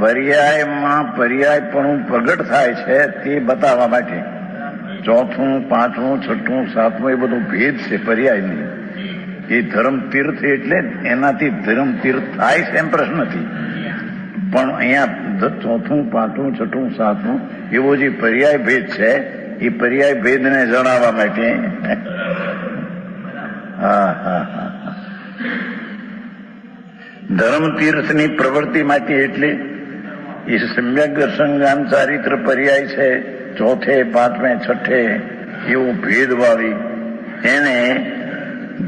પર્યાયમાં પર્યાયપણું પ્રગટ થાય છે તે બતાવવા માટે ચોથું, પાંચમું, છઠ્ઠું, સાતમું એ બધું ભેદ છે પર્યાયની. એ ધર્મતીર્થ એટલે એનાથી ધર્મતીર્થ થાય છે એમ પ્રશ્ન નથી, પણ અહીંયા ચોથું, પાંચમું, છઠ્ઠું, સાતમું એવો જે પર્યાય ભેદ છે એ પર્યાય ભેદને જણાવવા માટે ધર્મતીર્થની પ્રવૃત્તિ માટે એટલે એ સમ્યક દર્શન જ્ઞાન ચારિત્ર પર્યાય છે ચોથે, પાંચમે, છઠ્ઠે એવું ભેદવાળી એને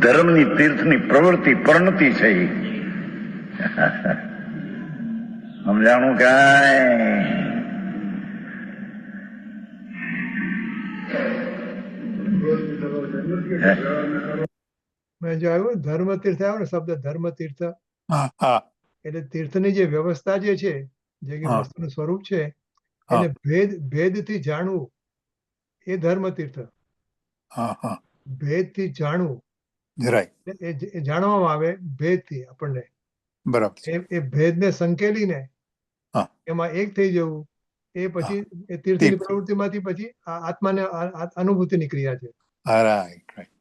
ધર્મની તીર્થની પ્રવૃત્તિ પરિણતિ છે. સમજાણું કાંઈ? મેં જો આવ્યું ધર્મ તીર્થ આવ્યો ને શબ્દ ધર્મ તીર્થ, હા હા એટલે તીર્થની જે વ્યવસ્થા જે છે, જે કે હા. વસ્તુનું સ્વરૂપ છે, હા. એને ભેદથી જાણવું એ ધર્મ તીર્થ. હા હા ભેદથી જાણવું રાઈટ, એ જાણવામાં આવે ભેદથી આપણને, બરાબર છે. એ ભેદને સંકેલીને હા. એમાં એક થઈ જવું, એ પછી એ તીર્થની તીર્થ. પ્રવૃત્તિમાંથી પછી આ આત્માને અનુભૂતિની ક્રિયા છે. હા રાઈટ રાઈટ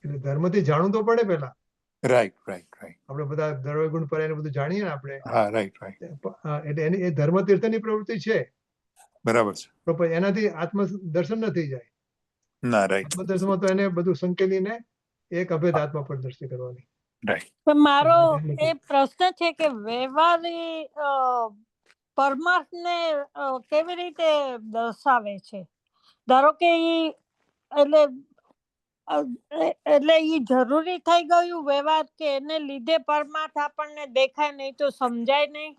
એટલે ધર્મથી જાણવું તો પડે પેલા. રાઈટ રાઈટ રાઈટ આપણે બધા દ્રવ્ય ગુણ પર્યાય બધું જાણીએ ને આપણે, હા રાઈટ રાઈટ એટલે એની એ ધર્મ તીર્થની પ્રવૃત્તિ છે, બરાબર છે. તો પછી એનાથી આત્મ દર્શન ન થઈ જાય. ના રાઈટ આત્મદર્શનમાં તો એને બધું સંકેલીને એક અભેદ આત્મા પર દ્રષ્ટિ કરવાની. રાઈટ. પણ મારો એ પ્રશ્ન છે કે વ્યવહારી પરમાર્થને કેવી રીતે દર્શાવે છે? ધારો કે ઈ એટલે ઈ જરૂરી થઈ ગયું વ્યવહાર કે એને લીધે પરમાર્થ આપણને દેખાય નહીં તો સમજાય નહીં?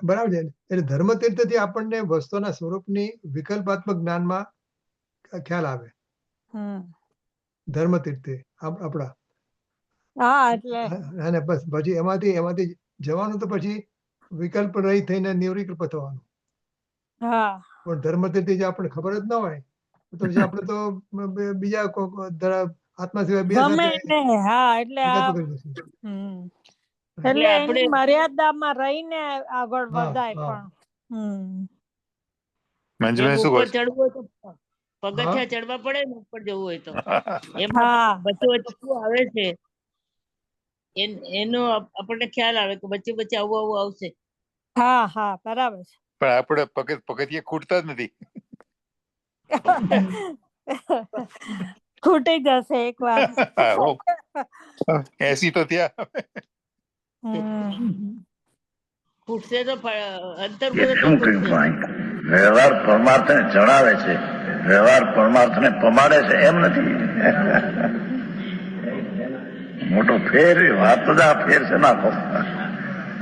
બરાબર છે. એટલે ધર્મ તીર્થથી આપણને વસ્તુના સ્વરૂપની વિકલ્પાત્મક જ્ઞાનમાં ખ્યાલ આવે. ધર્મ તીર્થે આપણા, હા, એટલે અને બસ પછી એમાંથી જવાનું તો પછી વિકલ્પ રહી થઈને નિર્વિકલ્પ થવાનું. હા, પણ ધર્મ તીર્થથી જે આપણે ખબર જ ન હોય તો પછી આપણે તો બીજા આત્મા સિવાય બે ગમે સાથે ને. હા, એટલે વિકલ્પ આ કરી દઈશું. એટલે આપણે એની મર્યાદામાં રહીને આગળ હા, વધાય. હા. પણ મંજુબેન શું ઉપર કહો છો? ચડવું હોય તો પગથિયા ચડવા પડે ને, ઉપર જવું હોય તો. એમાં હા, વચ્ચે વચ્ચે શું આવે છે એનો આપણને ખ્યાલ આવે કે વચ્ચે વચ્ચે આવું આવું આવશે. હા, હા, બરાબર છે. પણ આપણે પગથિયે ખૂટતા જ નથી. ખૂટી જશે એક વાર. 80 તો થયા. ખૂટશે તો અંતર એ શું કહ્યું ભાઈ? વ્યવહાર પરમાર્થને જણાવે છે, વ્યવહાર પરમાર્થને પમાડે છે એમ નથી. મોટો ફેર, વાત જ આ ફેર છે નાખો.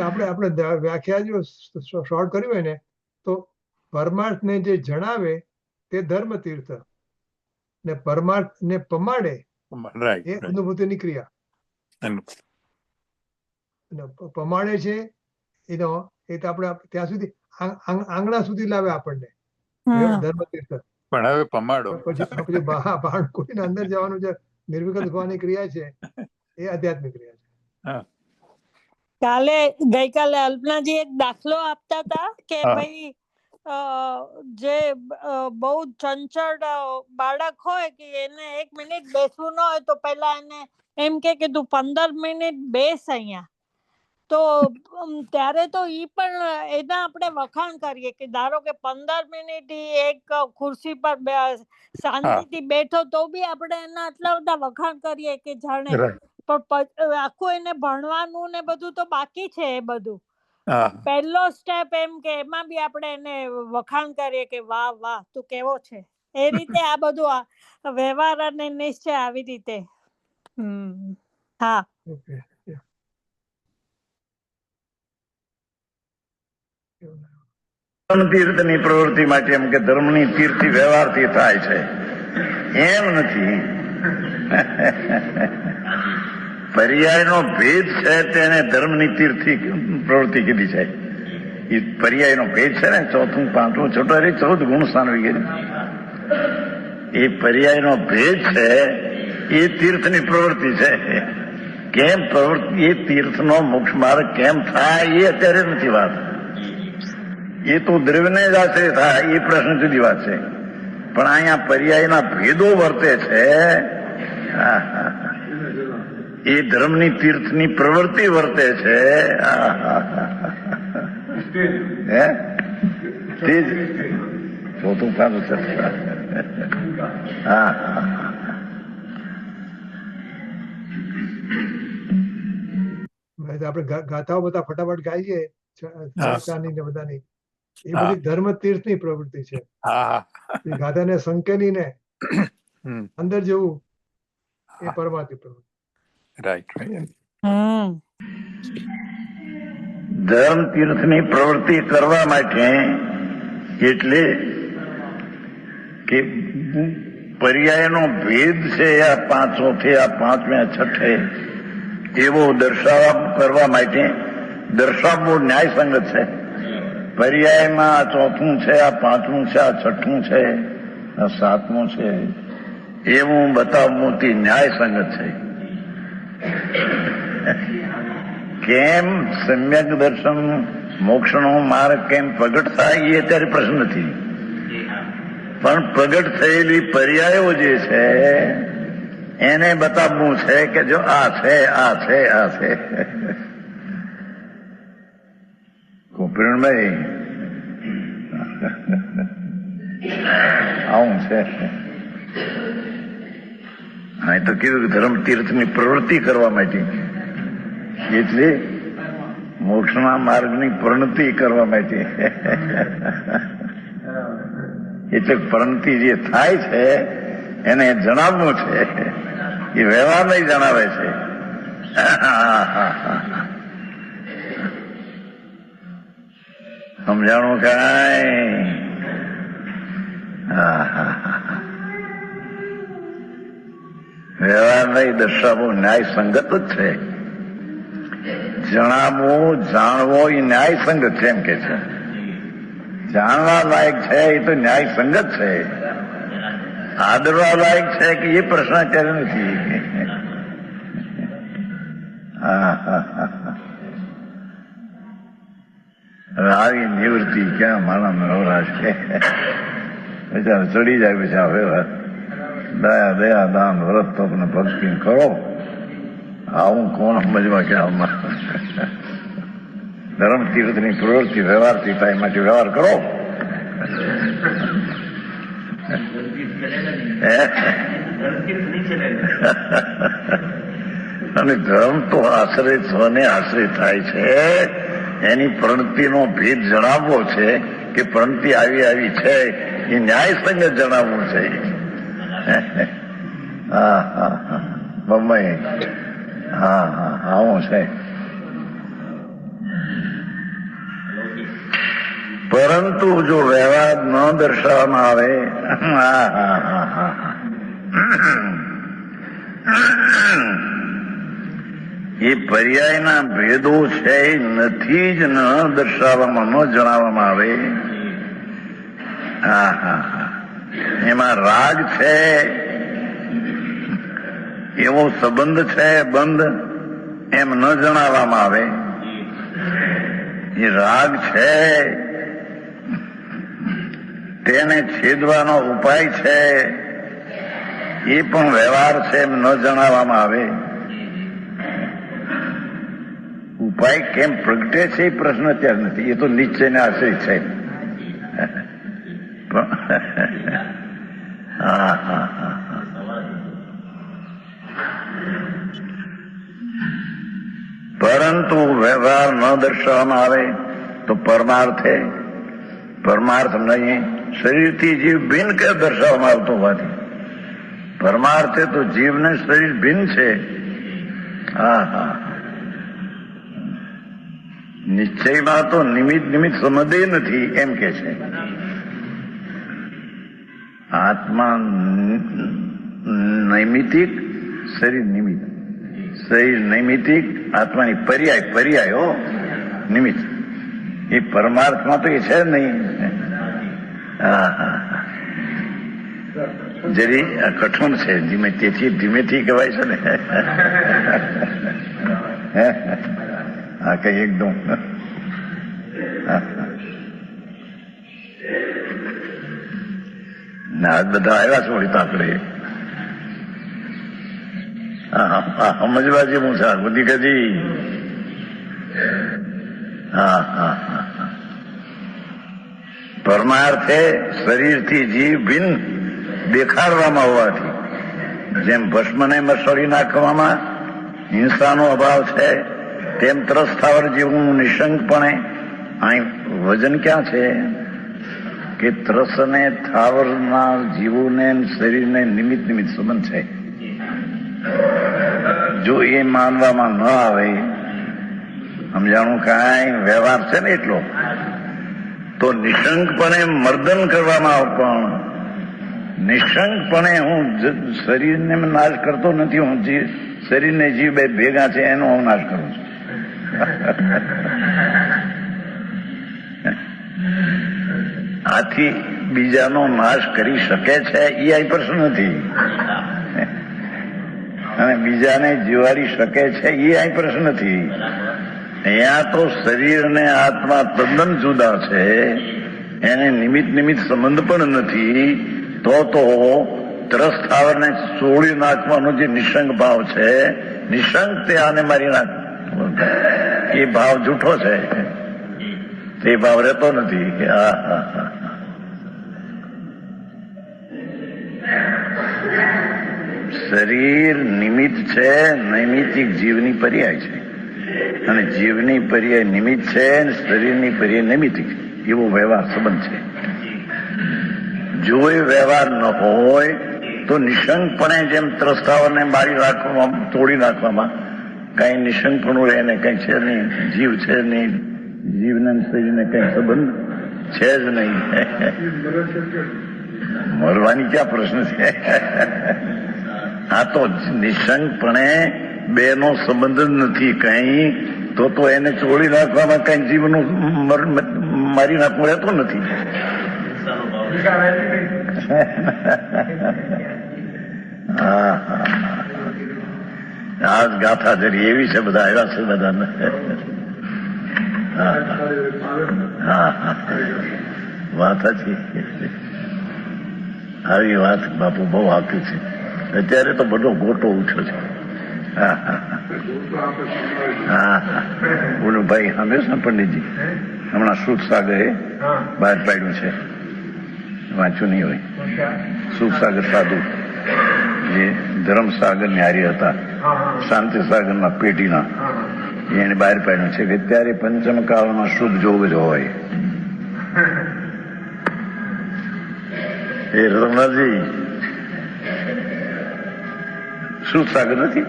આપણે વ્યાખ્યા જો શોર્ટ કરી હોય ને તો પરમાર્થને જે જણાવે તે ધર્મ તીર્થ, ને પરમાર્થને પમાડે એ રાઈટ અનુભૂતિની ક્રિયા. પમાડે છે એનો એ તો આપણે ત્યાં સુધી આંગણા સુધી લાવે આપણને ધર્મ તીર્થ. પણ હવે પમાડો પછી બહાર કોઈને અંદર જવાનું જે નિર્વિકલ્પ થવાની ક્રિયા છે એ આધ્યાત્મિક ક્રિયા છે. ગઈકાલે અલ્પનાજી એક દાખલો આપતા હતા કે ભાઈ જે બહુ ચંચળ બાળક હોય કે એને 1 મિનિટ બેસવું ન હોય તો પેલા એને એમ કે તું 15 મિનિટ બેસ અહીંયા. તો ત્યારે તો ઈ પણ એના આપણે વખાણ કરીએ કે ધારો કે 15 મિનિટ એક ખુરશી પર શાંતિથી બેઠો તો બી આપણે એના આટલા બધા વખાણ કરીએ કે જાણે પણ આખું એને ભણવાનું ને બધું તો બાકી છે. એ બધું હા પહેલો સ્ટેપ એમ કે એમાં બી આપણે એને વખાણ કરીએ કે વાહ વાહ તું કેવો છે. એ રીતે આ બધું વ્યવહાર અને નિશ્ચય આવી રીતે. હા. ઓકે તીર્થની પ્રવૃત્તિ માટે એમ કે ધર્મની તીર્થથી વ્યવહારથી થાય છે એમ નથી. પર્યાયનો ભેદ છે તેને ધર્મની તીર્થથી પ્રવૃત્તિ કીધી છે. એ પર્યાયનો ભેદ છે ને, ચોથું પાંચમું છઠ્ઠું 14 ગુણ સ્થાન વગેરે, એ પર્યાયનો ભેદ છે. એ તીર્થની પ્રવૃત્તિ છે. કેમ પ્રવૃત્તિ, એ તીર્થનો મોક્ષ માર્ગ કેમ થાય એ અત્યારે નથી વાત. એ તો દ્રવ્યને જ આશ્રય થાય એ પ્રશ્ન જુદી વાત છે. પણ અહીંયા પર્યાયના ભેદો વર્તે છે. એ ધર્મની તીર્થની પ્રવૃત્તિ વર્તે છે. હે તે જ ચોથું સારું છે. હા આપણે ગાથાઓ બધા ફટાફટ ગાઈએ સરકારની ને બધાની, એ હા. બધી ધર્મ તીર્થની પ્રવૃત્તિ છે. હા એ ગાથાને સંકેલી ને હમ અંદર જવું એ પરમાર્થી પ્રવૃત્તિ. રાઈટ. ધર્મ તીર્થની પ્રવૃત્તિ કરવા માટે એટલે કે પર્યાયનો ભેદ છે આ પાંચોથી આ પાંચમે છઠ્ઠે એવો દર્શાવવા કરવા માટે દર્શાવવો ન્યાયસંગત છે. પર્યાયમાં આ ચોથું છે, આ પાંચમું છે, આ છઠ્ઠું છે, આ સાતમું છે, એવું બતાવવું તે ન્યાયસંગત છે. કેમ સમ્યક દર્શન મોક્ષનો માર્ગ કેમ પ્રગટ થાય એ અત્યારે પ્રશ્ન નથી. પણ પ્રગટ થયેલી પર્યાયો જે છે એને બતાવવું છે કે જો આ છે, આ છે, આ છે. ગોપીણભાઈ આવું છે. અહીં તો કીધું ધર્મ તીર્થની પ્રવૃત્તિ કરવા માટે, એટલે મોક્ષના માર્ગની પ્રણતિ કરવા માટે. એટલે પ્રણતિ જે થાય છે એને જણાવવું છે, એ વ્યવહાર નહીં જણાવે છે. સમજાણું કાંઈ? વ્યવહાર નહીં દર્શાવવું ન્યાય સંગત જ છે. જણાવવું જાણવો એ ન્યાય સંગત છે એમ કે છે. જાણવા લાયક છે એ તો ન્યાય સંગત છે. આદરવા લાયક છે કે એ પ્રશ્ન અત્યારે નથી. આવી નિવૃત્તિ ક્યાં માણસ નવરાશ છે. બિચારા ચડી જાય પછી વ્યવહાર દયા દયા દાન વ્રત તપ ને ભક્તિ કરો. આવું કોણ સમજવા કે આમાં ધર્મ તીર્થની પ્રવૃત્તિ વ્યવહારથી થાય માટે વ્યવહાર કરો. અને ધર્મ તો આશ્રય સ્વને આશ્રય થાય છે. એની પ્રણતિનો ભેદ જણાવવો છે કે પ્રણતિ આવી આવી છે એ ન્યાય સંગત જણાવવું છે. હા હા હા બમ્બઈ હા હા આવું છે. પરંતુ જો વ્યવહાર ન દર્શાવવામાં આવે, એ પર્યાયના ભેદો છે એ નથી જ ન દર્શાવવામાં, ન જણાવવામાં આવે. એમાં રાગ છે એવો સંબંધ છે, બંધ એમ ન જણાવવામાં આવે. એ રાગ છે તેને છેદવાનો ઉપાય છે એ પણ વ્યવહાર છે એમ ન જણાવવામાં આવે. ઉપાય કેમ પ્રગટે છે એ પ્રશ્ન અત્યારે નથી. એ તો નિશ્ચયને આશ્રિત છે. વ્યવહાર ન દર્શાવવામાં આવે તો પરમાર્થે પરમાર્થ નહીં, શરીરથી જીવ ભિન્ન કે દર્શાવવામાં આવતો હોવાથી પરમાર્થે તો જીવને શરીર ભિન્ન છે. હા હા, નિશ્ચયમાં તો નિમિત્ત સંબંધે નથી એમ કે છે. આત્મા નૈમિતિક, શરીર નિમિત્ત. શરીર નૈમિતિક, આત્માની પર્યાય હો નિમિત્ત. એ પરમાર્થમાં તો એ છે જ નહીં. હા હા, જરી આ કઠણ છે, તેથી ધીમેથી કહેવાય છે ને. હા, કઈ એકદમ ના બધા આવ્યા છો આપણે. સમજવા જેવું છે બધી કદી. હા હા હા, પરમાર્થે શરીરથી જીવ ભિન્ન દેખાડવામાં હોવાથી, જેમ ભસ્મને મસળી નાખવામાં હિંસાનો અભાવ છે, તેમ ત્રસ્તાવર જીવનું નિશંકપણે અહીં વજન ક્યાં છે કે ત્રસને થાવરના જીવોને શરીરને નિમિત્ત સંબંધ છે. જો એ માનવામાં ન આવે, સમજાણું કાંઈ વ્યવહાર છે ને એટલો, તો નિશંકપણે મર્દન કરવામાં પણ નિશંકપણે હું શરીરને નાશ કરતો નથી, હું શરીરને જીવ બે ભેગા છે એનો હું નાશ કરું છું. આથી બીજાનો નાશ કરી શકે છે એ આ પ્રશ્ન નથી, અને બીજાને જીવાડી શકે છે એ આ પ્રશ્ન નથી. અહીંયા તો શરીર ને આત્મા તદ્દન જુદા છે, એને નિમિત્ત સંબંધ પણ નથી. તો ત્રસ્તાવરને છોડી નાખવાનો જે નિશંક ભાવ છે, નિશંક તે આને મારી નાખ, એ ભાવ જૂઠો છે, તે ભાવ રહેતો નથી. શરીર નિમિત્ત છે, નૈમિતિક જીવની પર્યાય છે, અને જીવની પર્યાય નિમિત્ત છે, શરીરની પર્યાય નૈમિતિક, એવો વ્યવહાર સંબંધ છે. જો એ વ્યવહાર ન હોય તો નિશંકપણે જેમ ત્રસ્તાવરને મારી રાખવામાં, તોડી નાખવામાં કઈ નિશંકપણું રહે ને કઈ છે નહીં, જીવ છે નહીં, જીવને શરીરને કઈ સંબંધ છે જ નહીં. મરવાની ક્યાં પ્રશ્ન છે? આ તો નિશંકપણે બેનો સંબંધ જ નથી કઈ, તો એને છોડી નાખવામાં કઈ જીવનું મારી નાખવું રહેતો નથી. આ ગાથા જરી એવી છે, બધા આવ્યા છે બધાને. વાત હતી, આવી વાત બાપુ બહુ આપ્યું છે. અત્યારે તો બધો ગોટો ઉઠ્યો છે. હા, બોલું ભાઈ હંમેશા પંડિતજી હમણાં સુખ સાગરે બહાર પાડ્યું છે, વાંચ્યું નહીં હોય. સુખ સાગર સાધુ જે ધર્મસાગર ની હારી હતા, શાંતિ સાગરના પેટીના, એને બહાર પાડ્યું છે કે ત્યારે પંચમ કાળમાં શુભ જોગ જ હોય. એ રમણજી સુખ સાગર નથી,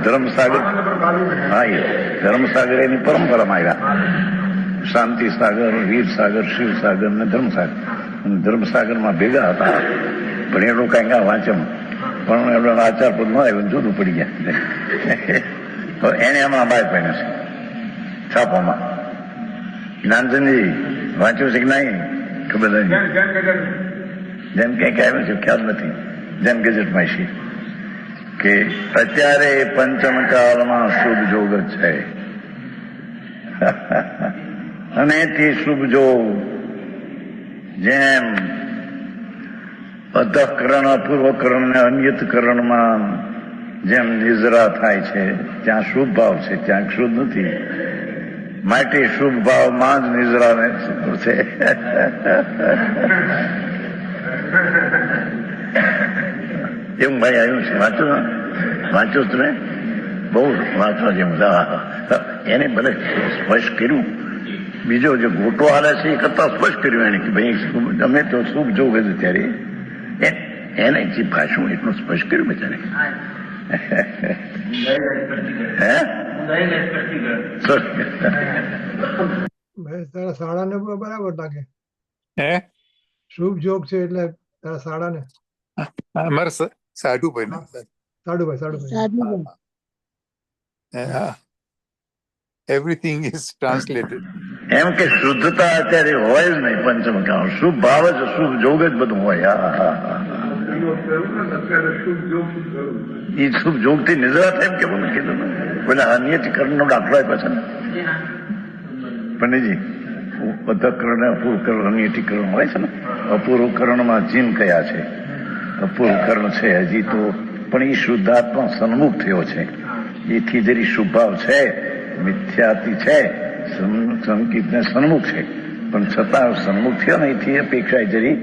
ધર્મસાગર. હા, એ ધર્મસાગર એની પરંપરામાં આવ્યા. શાંતિ સાગર, વીર સાગર, શિવ સાગર ને ધર્મસાગર. ધર્મસાગરમાં ભેગા હતા, પણ એટલું કઈ વાંચમ, પણ એમનો આચાર પદ ન આવ્યું, જુદું પડી ગયા. એને હમણાં બહાર પાડ્યું છે છાપામાં. જ્ઞાનચંદજી વાંચ્યું છે કે નહીં ખબર નથી, જેમ કઈક આવ્યું છે ખ્યાલ નથી. જન ગેજેટમાં છે કે અત્યારે પંચમ કાળમાં શુભ જોગ છે, અને તે શુભ જોગ જેમ અધઃકરણ, અપૂર્વકરણ ને અન્યતકરણમાં જેમ નિજરા થાય છે, ત્યાં શુભ ભાવ છે, ત્યાં શુદ્ધ નથી. માટે શુભ ભાવમાં જ નિજરા છે. એવું ભાઈ આવ્યું છે, વાંચો તમે, બહુ વાંચવા જેવું. એને ભલે સ્પષ્ટ કર્યું, બીજો જે ગોટો હાલે છે એ કરતા સ્પષ્ટ કર્યું એને કે ભાઈ ગમે તો શુભ જોગ હતું ત્યારે એને જે ભાષણ એટલું સ્પષ્ટ કર્યું બચારે. તારા શાળાને બરાબર લાગે. હે શુભ જોગ છે એટલે તારા શાળાને. અમારે સાઢુભાઈ ને સાડુભાઈ. Everything is translated. એમ કે શુદ્ધતા અત્યારે હોય જ નહીં પંચમકાળ. શુભ ભાવ જ શુભ જોગ જ બધું હોય. એ શુભ જોગ થી નિદ્રા થાય એમ કેવું કીધું પેલા અનિયતિકરણ નો દાખલો આપ્યો છે ને પંડિતજી. અધકરણ અપૂર્વકરણ અનિયતિકરણ હોય છે ને. અપૂર્વકરણમાં જીન કયા છે? અપૂર્વકરણ છે હજી તો, પણ એ શુદ્ધાત્મા સન્મુખ થયો છે. એથી જરી શુભાવ છે, મિથ્યાથી છે, સંકિત ને સન્મુખ છે, પણ છતાં સન્મુખ થયો ને એથી અપેક્ષા જરી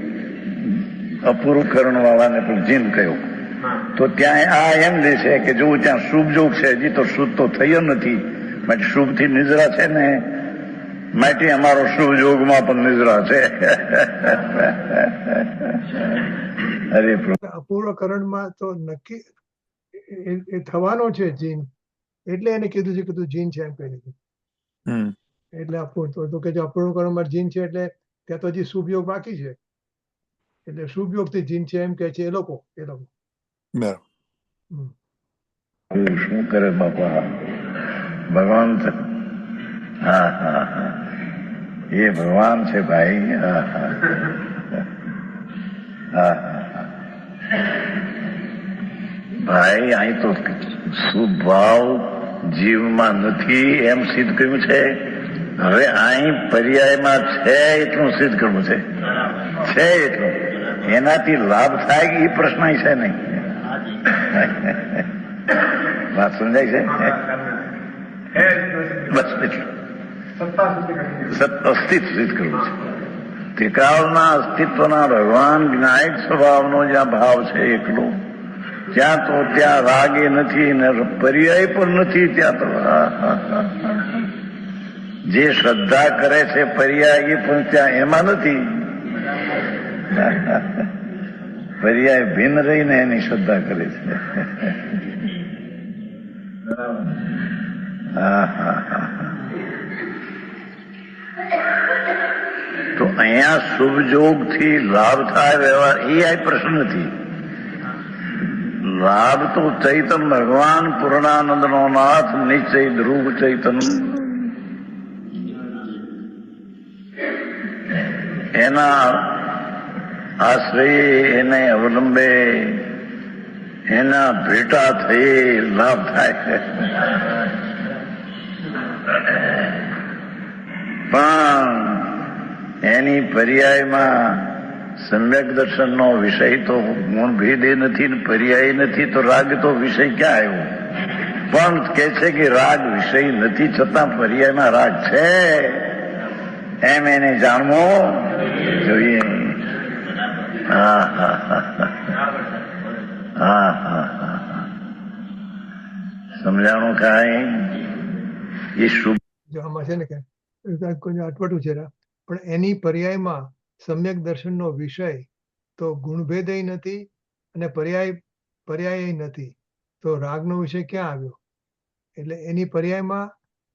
અપૂર્વકરણ વાળાને પણ જીન કયો. તો ત્યાં આ એમ લે છે કે જો ત્યાં શુભ જોગ છે હજી તો શુદ્ધ તો થયો નથી, માટે શુભ થી નિદ્રા છે ને, માટે અમારો શુભ જોગમાં પણ નિદ્રા છે. અરે અપૂર્વકરણમાં તો નક્કી એ થવાનો છે જીન, એટલે એને કીધું છે કે તું જીન છે એમ કહી દીધું. એટલે તો કે અપૂર્વકરણમાં જીન છે એટલે ત્યાં તો હજી શુભ યોગ બાકી છે, એટલે શુભ યોગ થી જીન છે એમ કે છે એ લોકો. શું કરે બાપા ભગવાન. હા હા હા, એ ભગવાન છે ભાઈ. હા હા હા હા ભાઈ, અહીં તો શુભ ભાવ જીવમાં નથી એમ સિદ્ધ કર્યું છે. હવે અહીં પર્યાયમાં છે એટલું સિદ્ધ કરવું છે એટલું. એનાથી લાભ થાય કે એ પ્રશ્ન છે નહીં. વાત સમજાય છે? બસ અસ્તિત્વ સિદ્ધ કરવું છે. ત્રિકાળના અસ્તિત્વના ભગવાન જ્ઞાયક સ્વભાવનો જ્યાં ભાવ છે એકલો, ત્યાં તો ત્યાં રાગે નથી ને પર્યાય પણ નથી. ત્યાં તો જે શ્રદ્ધા કરે છે પર્યાય પણ ત્યાં એમાં નથી. પર્યાય ભિન્ન રહીને એની શ્રદ્ધા કરે છે. તો અહીંયા શુભ જોગ થી લાભ થાય વ્યવહાર એ આ પ્રશ્ન નથી. લાભ તો ચૈતન ભગવાન પૂર્ણાનંદ નો નાથ નિશ્ચય ધ્રુવ ચૈતન એના આશ્રય એને અવલંબે એના ભેટા થઈ લાભ થાય. પણ એની પર્યાયમાં સમ્યક દર્શનનો વિષય તો ગુણ ભેદે નથી ને પર્યાય નથી, તો રાગ તો વિષય ક્યાં આવ્યો? પણ કે છે કે રાગ વિષય નથી છતાં પર્યાયમાં રાગ છે એમ એને જાણવો જોઈએ. હા હા હા હા હા હા, સમજાણું કાંઈ? એ શુભ આમાં છે ને કે અટપટું છે, પણ એની પર્યાયમાં સમ્યક દર્શનનો વિષય તો ગુણભેદય નથી અને પર્યાય નથી, તો રાગનો વિષય ક્યાં આવ્યો? એટલે એની પર્યાયમાં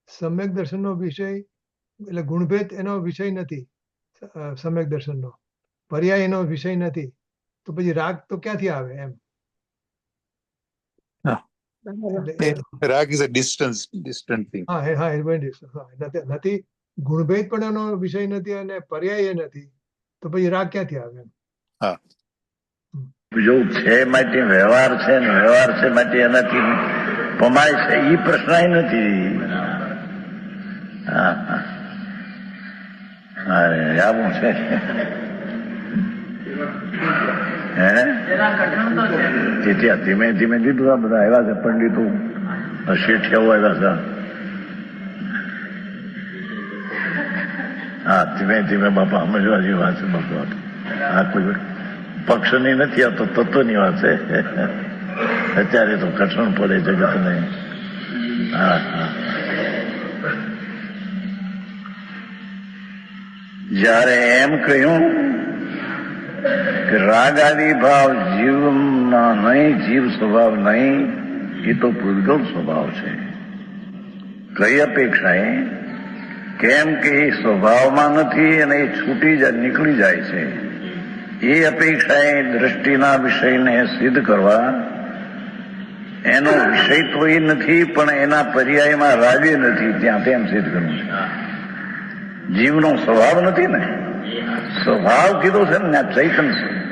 સમ્યક દર્શનનો વિષય એટલે ગુણભેદ એનો વિષય નથી, સમ્યક દર્શનનો પર્યાય એનો વિષય નથી, તો પછી રાગ તો ક્યાંથી આવે એમ? રાગ ઇઝ અ ડિસ્ટન્ટ થિંગ. નથી, ગુણભેદ પણ એનો વિષય નથી અને પર્યાય નથી, તો પછી રાગ ક્યાંથી આવે એમ? જો છે માટે વ્યવહાર છે ને વ્યવહાર છે માટે એનાથી પમાય છે એ પ્રશ્ન નથી. હા હા, અરે આવું છે. તેથી આ ધીમે ધીમે લીધું આ બધા આવ્યા છે પંડિતો, શેઠિયાઓ આવ્યા છે. હા, ધીમે ધીમે બાપા સમજવા જેવી વાત છે બાપા. આ કોઈ પક્ષની નથી, આ તો તત્વની વાત છે. અત્યારે તો કઠણ પડે જગતને. હા હા જ્યારે એમ કહ્યું કે રાગ આદિ ભાવ જીવમાં નહીં, જીવ સ્વભાવ નહીં, એ તો પૂતગલ સ્વભાવ છે. કઈ અપેક્ષાએ? કેમ કે એ સ્વભાવમાં નથી અને એ છૂટી જાય, નીકળી જાય છે. એ અપેક્ષાએ દ્રષ્ટિના વિષયને સિદ્ધ કરવા, એનો વિષય તો એ નથી પણ એના પર્યાયમાં રાગે નથી, ત્યાં તેમ સિદ્ધ કરવું છે. જીવનો સ્વભાવ નથી ને, સ્વભાવ કીધો છે ને,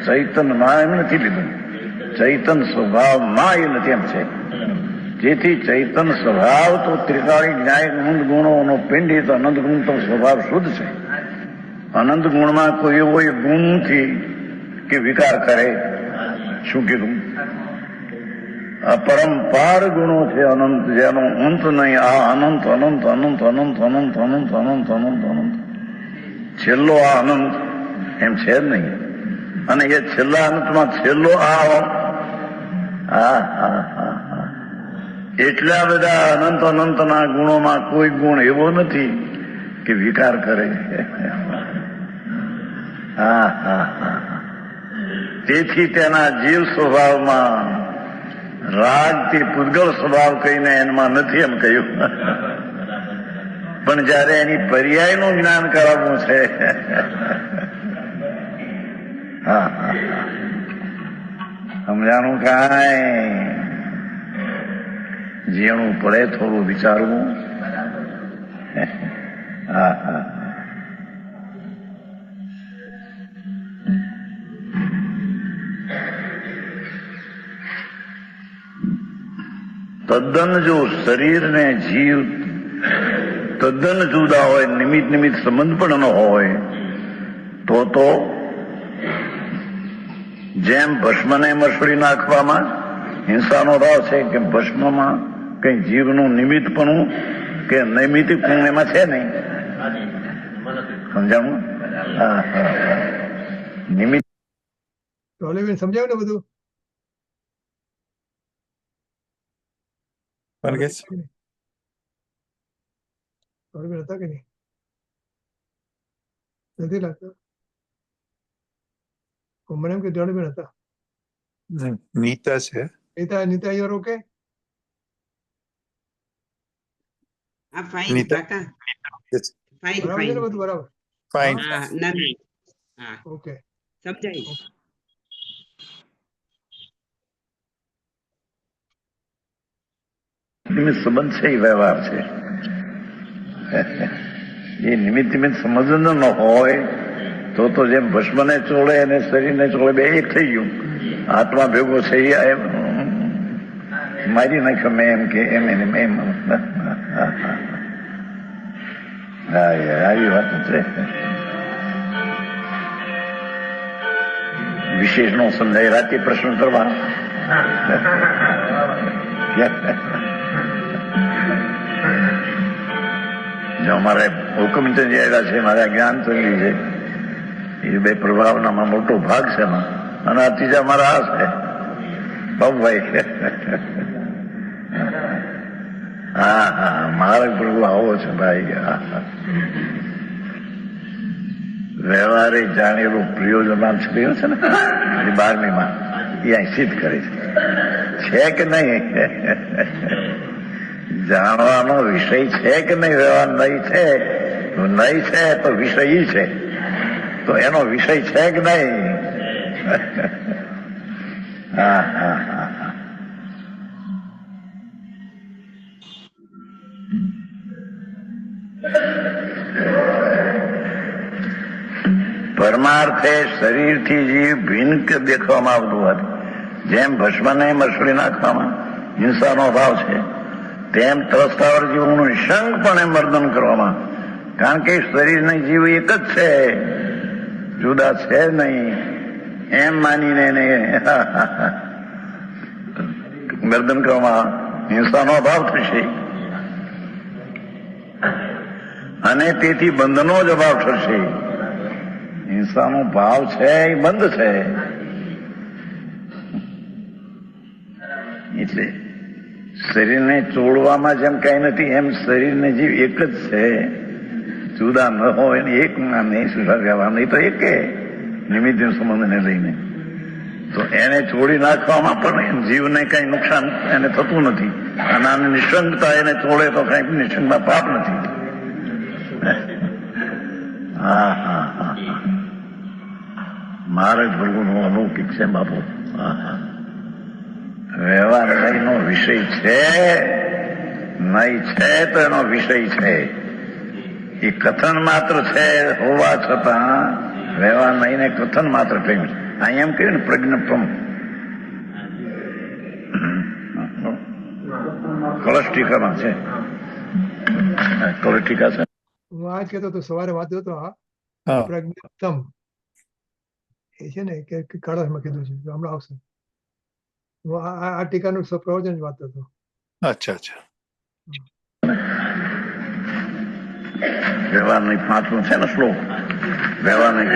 ચૈતનમાં એમ નથી લીધું, ચૈતન સ્વભાવમાં એ નથી એમ છે. જેથી ચૈતન સ્વભાવ તો ત્રિકાળી ન્યાય અનંત ગુણોનો પિંડિત અનંત ગુણ તો સ્વભાવ શુદ્ધ છે. અનંત ગુણમાં કોઈ એવો ગુણ નથી કે વિકાર કરે. શું કીધું? અપરંપાર ગુણો છે અનંત, જેનો અંત નહીં. આ અનંત અનંત અનંત અનંત અનંત અનંત અનંત અનંત અનંત છેલ્લો આ અનંત એમ છે જ નહીં. અને એ છેલ્લા અનંતમાં છેલ્લો એટલા બધા અનંત અનંતના ગુણોમાં કોઈ ગુણ એવો નથી કે વિકાર કરે. તેથી તેના જીવ સ્વભાવમાં રાગ તે પૂતગલ સ્વભાવ કહીને એમાં નથી એમ કહ્યું. પણ જયારે એની પર્યાયનું જ્ઞાન કરાવવું છે, સમજાણું કાંઈ? જીણું પડે થોડું વિચારવું. તદ્દન જો શરીર ને જીવ તદ્દન જુદા હોય, નિમિત્ત નિમિત્ત સંબંધ પણ ન હોય, તો જેમ ભસ્મને મસળી નાખવામાં હિંસાનો ભાવ છે કે ભસ્મમાં કઈ જીવનું નિમિત્તપણું કે નૈમિતિકપણું એમાં છે નહીં. સમજાણું? નિમિત્ત સમજાવ્યું ને બધું? હતા કે નહીં? નથી લાગતા? મને એમ કે જોડબેન હતા. નીતા છે. Nita you are okay? બધું બરાબર? ફાઇન. ઓકે, સમજાય. નિમિત્ત સંબંધ છે એ વ્યવહાર છે. એ નિમિત્ત નિમિત્ત સમજણ ન હોય તો જેમ ભસ્મને ચોળે અને શરીરને ચોળે બે એક થઈ ગયું. આત્મા ભેગો છે એમ મારી નાખ્યો મેં એમ કે એમ આવી વાત છે. વિશેષ નો સમજાય રાતે પ્રશ્ન કરવા. જો અમારે હુકમચંદ આવ્યા છે, મારા જ્ઞાન ચંદી છે, એ બે પ્રભાવનામાં મોટો ભાગ છે એમાં. અને આ ત્રીજા મારા આ છે બાબુભાઈ. મારા પ્રભુ આવો છે ભાઈ. વ્યવહારે જાણેલું પ્રિયોજન સ્ત્રીઓ છે ને, 12મીમાં એ અહીં સિદ્ધ કરે છે કે નહીં? જાણવાનો વિષય છે કે નહીં? વ્યવહાર નહીં છે તો વિષય છે, તો એનો વિષય છે કે નહીં? પરમાર્થે શરીરથી જીવ ભિન્ન દેખવામાં આવતું હતું. જેમ ભસ્મને મસળી નાખવામાં હિંસાનો ભાવ છે, તેમ ત્રસ્તાવર જીવનું નિશંકપણે મર્દન કરવામાં, કારણ કે શરીરને જીવ એક જ છે, જુદા છે નહીં એમ માનીને એને મર્દન કરવામાં હિંસાનો અભાવ થશે અને તેથી બંધનો જ અભાવ થશે. હિંસાનો ભાવ છે એ બંધ છે. એટલે શરીરને ચોળવામાં જેમ કઈ નથી એમ શરીરને જીવ એક જ છે. જુદા ન હોય ને એક જ્ઞાન નહીં વ્યવહાર નહીં તો એક નિમિત્ત સંબંધને લઈને તો એને છોડી નાખવામાં પણ જીવને કઈ નુકસાન એને થતું નથી. અને આની નિશંકતા એને છોડે તો કઈ નિશંકમાં પાપ નથી. હા હા હા મહારાજ પ્રભુનું અલૌકિક છે બાપુ. હા હા વ્યવહાર નહીંનો વિષય છે, નહીં છે તો એનો વિષય છે. એ કથન માત્ર છે હોવા છતાં વ્યવહાર નહીં ને કથન માત્ર કહ્યું છે. અહીંયા એમ કહ્યું ને પ્રજ્ઞપ્રમ કળશ ટીકામાં છે. કળશ ટીકા છે. હું આ જ કહેતો હતો, સવારે વાંચ્યો હતો આ હા. પ્રજ્ઞપ્તમ એ છે ને કે કળશમાં કીધું છે, હમણાં આવશે. હું આ ટીકાનું પ્રવચન જ વાંચતો હતો. અચ્છા અચ્છા. વ્યવહાર નહીં પાંચમું છે ને શ્લોક. વ્યવહાર નહીં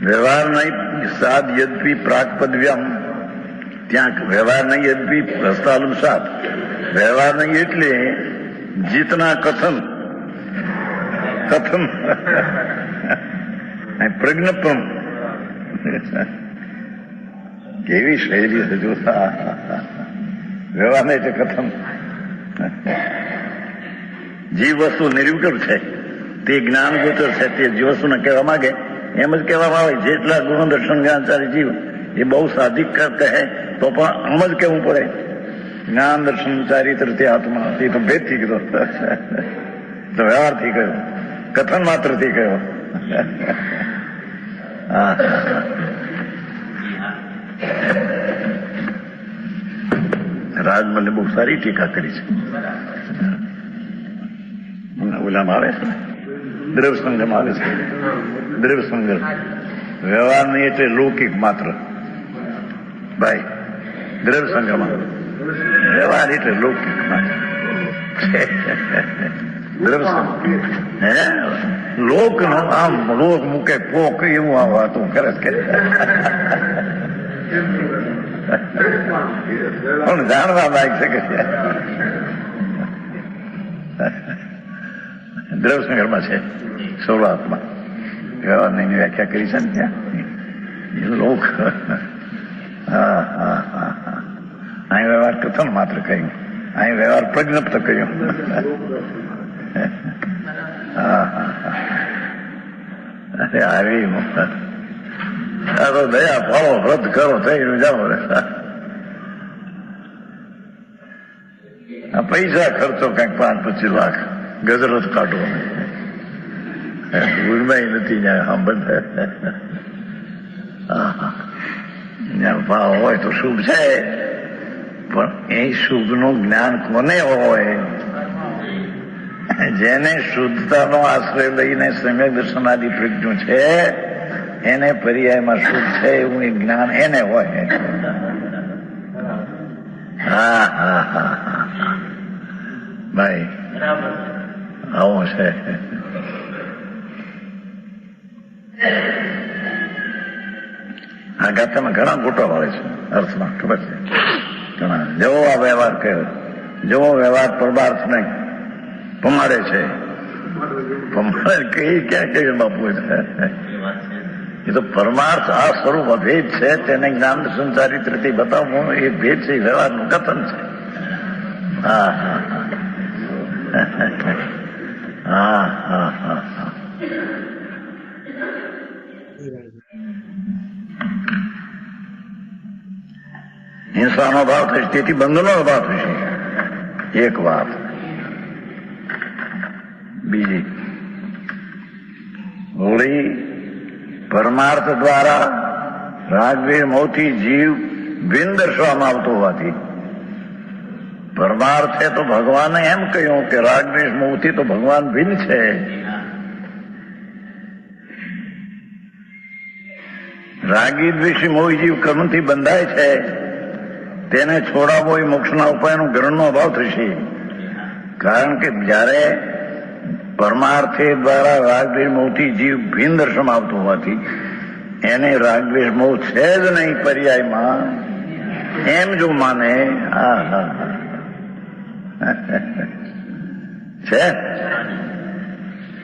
વ્યવહાર નહીં સાદ યદ્વી પ્રાગપદવ્યમ. ત્યાં વ્યવહાર નહીં યદ્વી રસ્તાલુમ સાદ. વ્યવહાર નહીં એટલે જીતના કથન કથન પ્રજ્ઞપ્રમ કેવી શૈલી છે જોતા. વ્યવહાર નહીં એટલે કથન. જીવ વસ્તુ નિર્વિકલ્પ છે, તે જ્ઞાન ગોચર છે. તે જે વસ્તુને કહેવા માંગે એમ જ કહેવામાં આવે. જેટલા ગુણ દર્શન જ્ઞાનચારી જીવ એ બહુ સાધિક કહે તો પણ આમ જ કહેવું પડે. જ્ઞાન દર્શન ચારિત્ર તે આત્મા. એ તો ભેદથી કીધો, તો વ્યવહારથી કહ્યો, કથન માત્રથી કહ્યો. રાજમલે બહુ સારી ટીકા કરી છે. ઓલામાં આવે છે, દ્રવ્ય સંગમ આવે છે. દ્રવ્ય સંગમ વ્યવહાર નહીં એટલે લૌકિક માત્ર. ભાઈ દ્રવ્ય સંગમ વ્યવહાર એટલે લૌકિક માત્ર. દ્રવ્ય સંગમ લોક નો આમ લોક મૂકે પોક એવું આ વાતું કરે છે. પણ જાણવા લાયક છે કે દ્રવ્ય સંગ્રહમાં છે શરૂઆતમાં વ્યવહારની વ્યાખ્યા કરી છે ને ત્યાં લોક. હા હા હા હા અહીં વ્યવહાર કથન માત્ર કહ્યું, અહીં વ્યવહાર પ્રજ્ઞપ્ત કહ્યું. હા હા અરે આવી આ તો દયા પાડો વ્રત કરો થઈને જાઓ રે. પૈસા ખર્ચો કંઈક 5-25 લાખ ગજરો જ કાઢવો ઉર્માઈ નથી ત્યાં ભાવ હોય તો શુભ છે, પણ એ શુભ નું જ્ઞાન કોને હોય? જેને શુદ્ધતાનો આશ્રય લઈને સમ્યક દર્શન આદિ પ્રજ્ઞ છે એને પર્યાયમાં શુદ્ધ છે એવું એ જ્ઞાન એને હોય. હા હા હા હા ભાઈ આવું છે. આ ગાથામાં ઘણા ગોટા હોય છે અર્થમાં, ખબર છે ઘણા. જેવો આ વ્યવહાર કયો, જેવો વ્યવહાર પરમાર્થ નહીં પમાડે છે. પમાડે કઈ ક્યાં કઈ બાપુ છે? એ તો પરમાર્થ આ સ્વરૂપ અભેદ છે, તેને જ્ઞાન દર્શન ચારિત્રથી બતાવવું એ ભેદ છે, વ્યવહારનું કથન છે. હા હા હા હા હા હા હિંસાનો ભાવ થશે, તેથી બંધનો ભાવ થશે. એક વાત. બીજી હોળી પરમાર્થ દ્વારા રાગદ્વેષ મોહથી જીવ ભિન્ન દર્શવામાં આવતો હોવાથી પરમાર્થ છે તો ભગવાને એમ કહ્યું કે રાગદ્વેષ મોહથી તો ભગવાન ભિન્ન છે. રાગી દ્વેષી મોહી જીવ કર્મથી બંધાય છે, તેને છોડાવવો એ મોક્ષના ઉપાયનો ગ્રહણનો અભાવ થશે. કારણ કે જ્યારે પરમાર્થે દ્વારા રાગદ્વેષ મોહથી જીવ ભિન્ન દર્શનમાં આવતો હોવાથી એને રાગદ્વેષ મોહ છે જ નહીં પર્યાયમાં, એમ જો માને, છે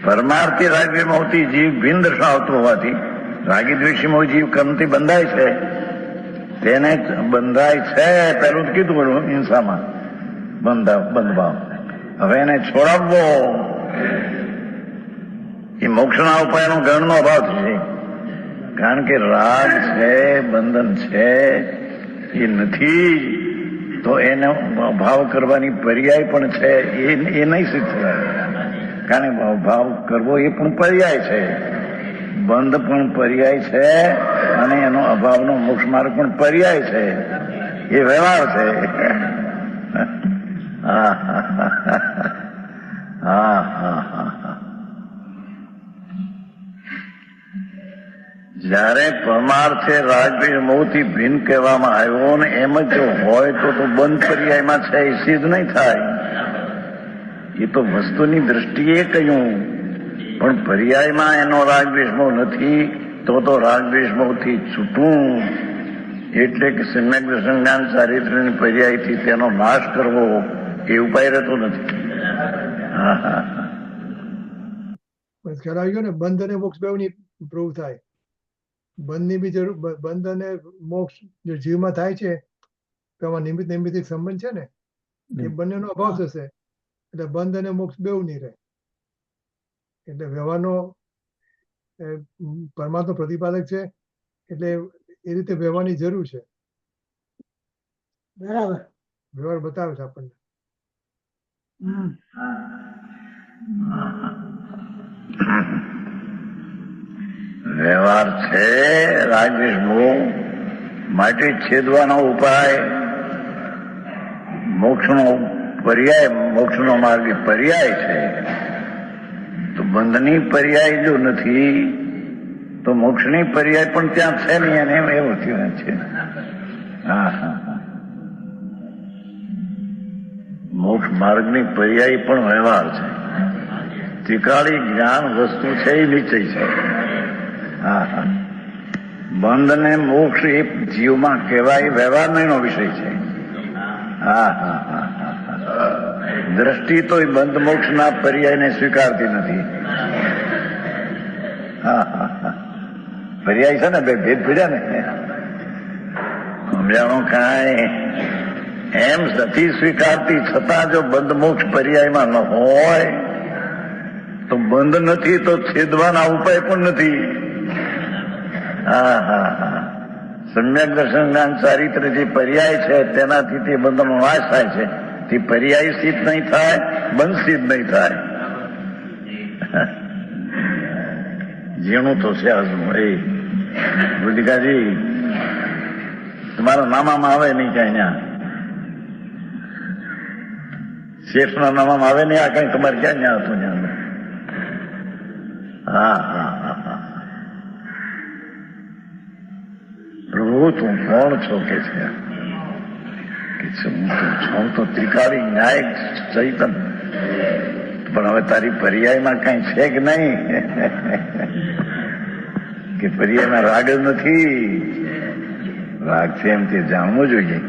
પરમાર્થી રાગદ્વેષ મોહથી જીવ ભિન્ન દર્શાવતો હોવાથી રાગી દ્વેષી મોહ જીવ કર્મથી બંધાય છે, તેને બંધાય છે. પેલું તો કીધું બધું હિંસામાં બંધભાવ. હવે એને છોડાવવો એ મોક્ષના ઉપાયનો ગણનો અભાવ થશે. કારણ કે રાગ છે, બંધન છે, એ નથી તો એનો ભાવ કરવાની પર્યાય પણ છે, એ નહીં સિદ્ધ થાય. કારણ કે ભાવ કરવો એ પણ પર્યાય છે, બંધ પણ પર્યાય છે, અને એનો અભાવનો મોક્ષ માર્ગ પણ પર્યાય છે. એ વ્યવહાર છે. જયારે પરમાર્થે રાગદ્વેષ મોહથી ભિન્ન કહેવામાં આવ્યો ને એમ જ જો હોય તો બંધ પર્યાયમાં છે એ સિદ્ધ નહીં થાય. એ તો વસ્તુની દ્રષ્ટિએ કહ્યું, પણ પર્યાયમાં એનો રાગદ્વેષ મોહ નથી તો રાગદ્વેષ મોહથી છૂટવું એટલે કે સમ્યક દર્શન જ્ઞાન ચારિત્ર્યની પર્યાયથી તેનો નાશ કરવો એ ઉપાય રહેતો નથી. ખ્યાલ આવી ગયો ને? બંધ અને મોક્ષ બેઉની પ્રૂવ થાય. બંધની બી જરૂર, બંધ અને મોક્ષ જો જીવમાં થાય છે તો આમાં નિમિત્ત નૈમિત્તિક સંબંધ છે ને, એ બંનેનો અભાવ થશે એટલે બંધ અને મોક્ષ બેઉ નહીં રહે. એટલે વ્યવહારનો પરમાત્મા પ્રતિપાદક છે એટલે એ રીતે વ્યવહારની જરૂર છે. બરાબર. વ્યવહાર બતાવે છે આપણને. વ્યવહાર છે રાગદ્વેષ મોહ માટે છેદવાનો ઉપાય મોક્ષનો પર્યાય, મોક્ષનો માર્ગ પર્યાય છે. તો બંધની પર્યાય જો નથી તો મોક્ષની પર્યાય પણ ત્યાં છે નહીં, અને એમ એવું થયું છે. મોક્ષ માર્ગની પર્યાય પણ વ્યવહાર છે. ત્રિકાળી જ્ઞાન વસ્તુ છે એ નિશ્ચય છે. બંધ ને મોક્ષ એ જીવમાં કહેવાય વ્યવહારનો વિષય છે. દ્રષ્ટિ તો એ બંધ મોક્ષના પર્યાયને સ્વીકારતી નથી. પર્યાય છે ને, બે ભેદ પડ્યા ને, સમજાણું કાંઈ એમ નથી સ્વીકારતી. છતાં જો બંધ મોક્ષ પર્યાયમાં ન હોય તો બંધ નથી તો છેદવાના ઉપાય પણ નથી. સમ્યક દર્શન જ્ઞાન ચારિત્ર જે પર્યાય છે તેનાથી તે બંધનો નાશ થાય છે. તે પર્યાય સિદ્ધ નહીં થાય, બંધ સિદ્ધ નહીં થાય. ઝીણું તો છે હજુ. એ બુદ્ધિકાજી તમારા નામામાં આવે નહીં કઈ, ત્યાં શેઠના નામામાં આવે નહીં. આ કઈ તમારે ક્યાં ત્યાં હતું? ત્યાં પ્રભુ તું કોણ છો કે છે? હું તો ત્રિકાળી ન્યાય ચૈતન, પણ હવે તારી પર્યાયમાં કઈ છે કે નહીં? કે પર્યાયમાં રાગ જ નથી. રાગ છે એમ તે જાણવું જોઈએ.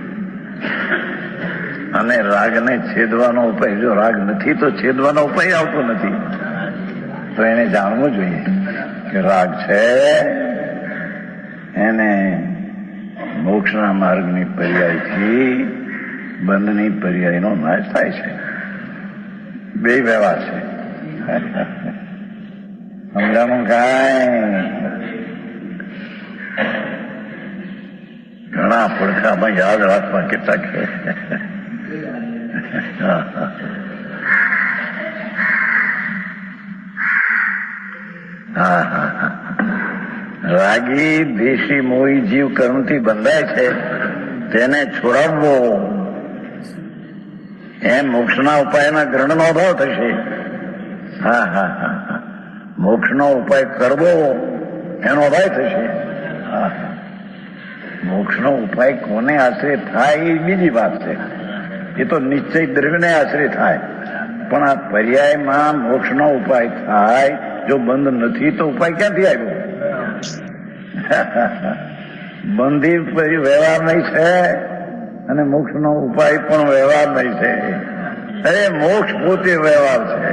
અને રાગને છેદવાનો ઉપાય, જો રાગ નથી તો છેદવાનો ઉપાય આવતો નથી, તો એને જાણવું જોઈએ કે રાગ છે. એને મોક્ષના માર્ગની પર્યાયથી બંધની પર્યાયનો નાશ થાય છે. બે વ્યવહાર છે. સમજાણું કાંઈ? ઘણા પડખામાં યાદ રાખવા કેટલાક રાગી દેશી મોહી જીવ કર્મથી બંધાય છે, તેને છોડાવવો એમ મોક્ષના ઉપાયના ગ્રહણનો અભાવ થશે. મોક્ષનો ઉપાય કરવો એનો અભાવ થશે. મોક્ષનો ઉપાય કોને આશરે થાય એ બીજી વાત છે. એ તો નિશ્ચય દ્રવ્યને આશરે થાય, પણ આ પર્યાયમાં મોક્ષનો ઉપાય થાય. જો બંધ નથી તો ઉપાય ક્યાંથી આવ્યો? બંધી પછી વ્યવહાર નહીં છે અને મોક્ષનો ઉપાય પણ વ્યવહાર નહીં છે. અરે મોક્ષ પોતે વ્યવહાર છે.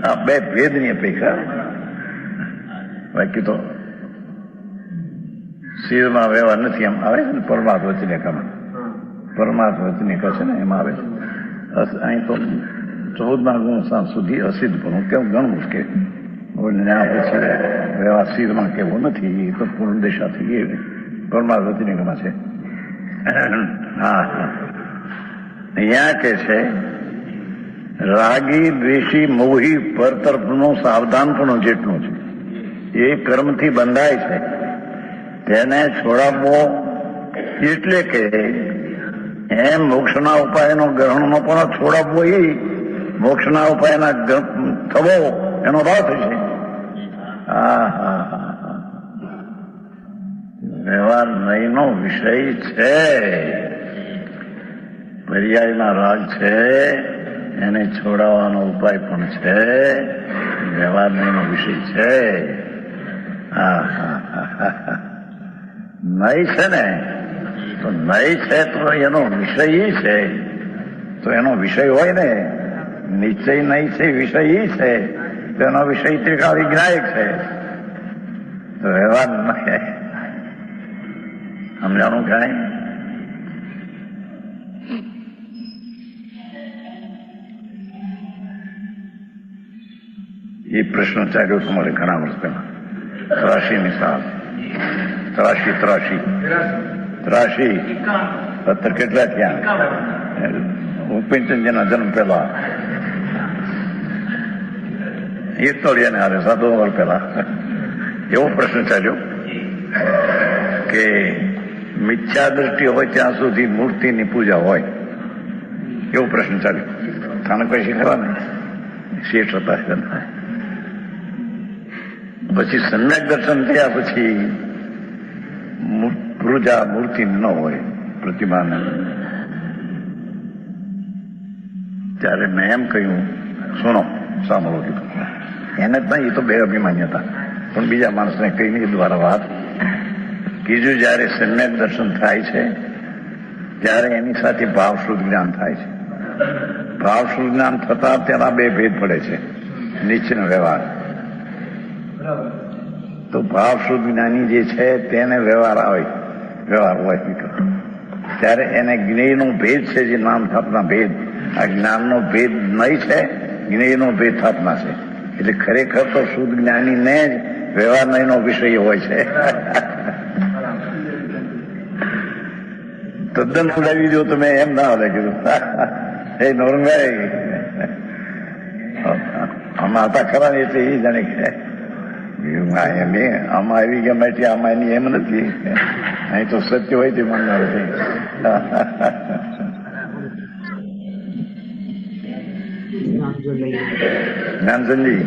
આ બે ભેદની અપેક્ષા. બાકી તો શિરમાં વ્યવહાર નથી. એમ આવે છે ને પરમાર્થ વચને કમાં, પરમાર્થ વચને કહે છે ને એમ આવે છે. અહીં તો 14મા ગુણ સુધી અસિદ્ધ પણ કેમ ગણવું કે પછી વ્યવહાર શિરમાં કેવો નથી. એ તો પૂર્ણ દિશાથી એ પરમાર્થ વચને કમાં છે. હા, અહીંયા કે છે રાગી દ્વેષી મોહી પર તરફનું સાવધાનપણું જેટલું છે એ કર્મથી બંધાય છે. તેને છોડાવવો એટલે કે એમ મોક્ષના ઉપાયનો ગ્રહણનો પણ છોડાવવો એ મોક્ષના ઉપાયના થવો એનો ભાવ થશે. વ્યવહાર નહીંનો વિષય છે, પર્યાયના રાગ છે, એને છોડાવવાનો ઉપાય પણ છે, વ્યવહાર નહીંનો વિષય છે. નહીં છે ને તો નહીં છે તો એનો વિષય છે. તો એનો વિષય હોય ને, નિશ્ચય નહીં છે વિષય છે, તો એનો વિષય ત્રિકાળ વિજ્ઞાયક છે. તો વ્યવહાર નહીં સમજાણું કાંઈ? એ પ્રશ્ન ચાલ્યો તમારે ઘણા વર્ષ પહેલા. 83ની સાલ 83 અત્યારે કેટલા થયા? ઉપેન્દ્રજીના જન્મ પહેલા 41 હારે 7 વર્ષ પહેલા એવો પ્રશ્ન ચાલ્યો કે મિથ્યા દ્રષ્ટિ હોય ત્યાં સુધી મૂર્તિની પૂજા હોય. એવો પ્રશ્ન ચાલ્યો. થાને પછી ખરા ને શેઠ હતા. પછી સમ્યક દર્શન થયા પછી પૂજા મૂર્તિ ન હોય પ્રતિમાને. ત્યારે મેં એમ કહ્યું, સુનો સાંભળો કીધું. એને જ નહીં, એ તો બે અભિમાન્ય હતા, પણ બીજા માણસને કહીને એ દ્વારા વાત કીધું. જયારે સમ્યક દર્શન થાય છે ત્યારે એની સાથે ભાવશુદ્ધ જ્ઞાન થાય છે. ભાવશુદ્ધ જ્ઞાન થતા તેના બે ભેદ પડે છે, નિશ્ચય વ્યવહાર. તો ભાવશુદ્ધ જ્ઞાની જે છે તેને વ્યવહાર હોય ત્યારે એને જ્ઞેયનો ભેદ છે, જે નામ થાપના ભેદ. આ જ્ઞાનનો ભેદ નહીં છે, જ્ઞેયનો ભેદ થાપના છે. એટલે ખરેખર તો શુદ્ધ જ્ઞાનીને જ વ્યવહાર નહીંનો વિષય હોય છે. તદ્દન ઉડાવી દો તમે, એમ ના હોય કીધું. એ નોરંગભાઈ આમાં હતા ખરા ને, એટલે એ જાણે કે આમાં આવી ગમે એટલે આમાં એની એમ નથી. અહીં તો સત્ય હોય તે માનનાર છે. જ્ઞાનચંદજી,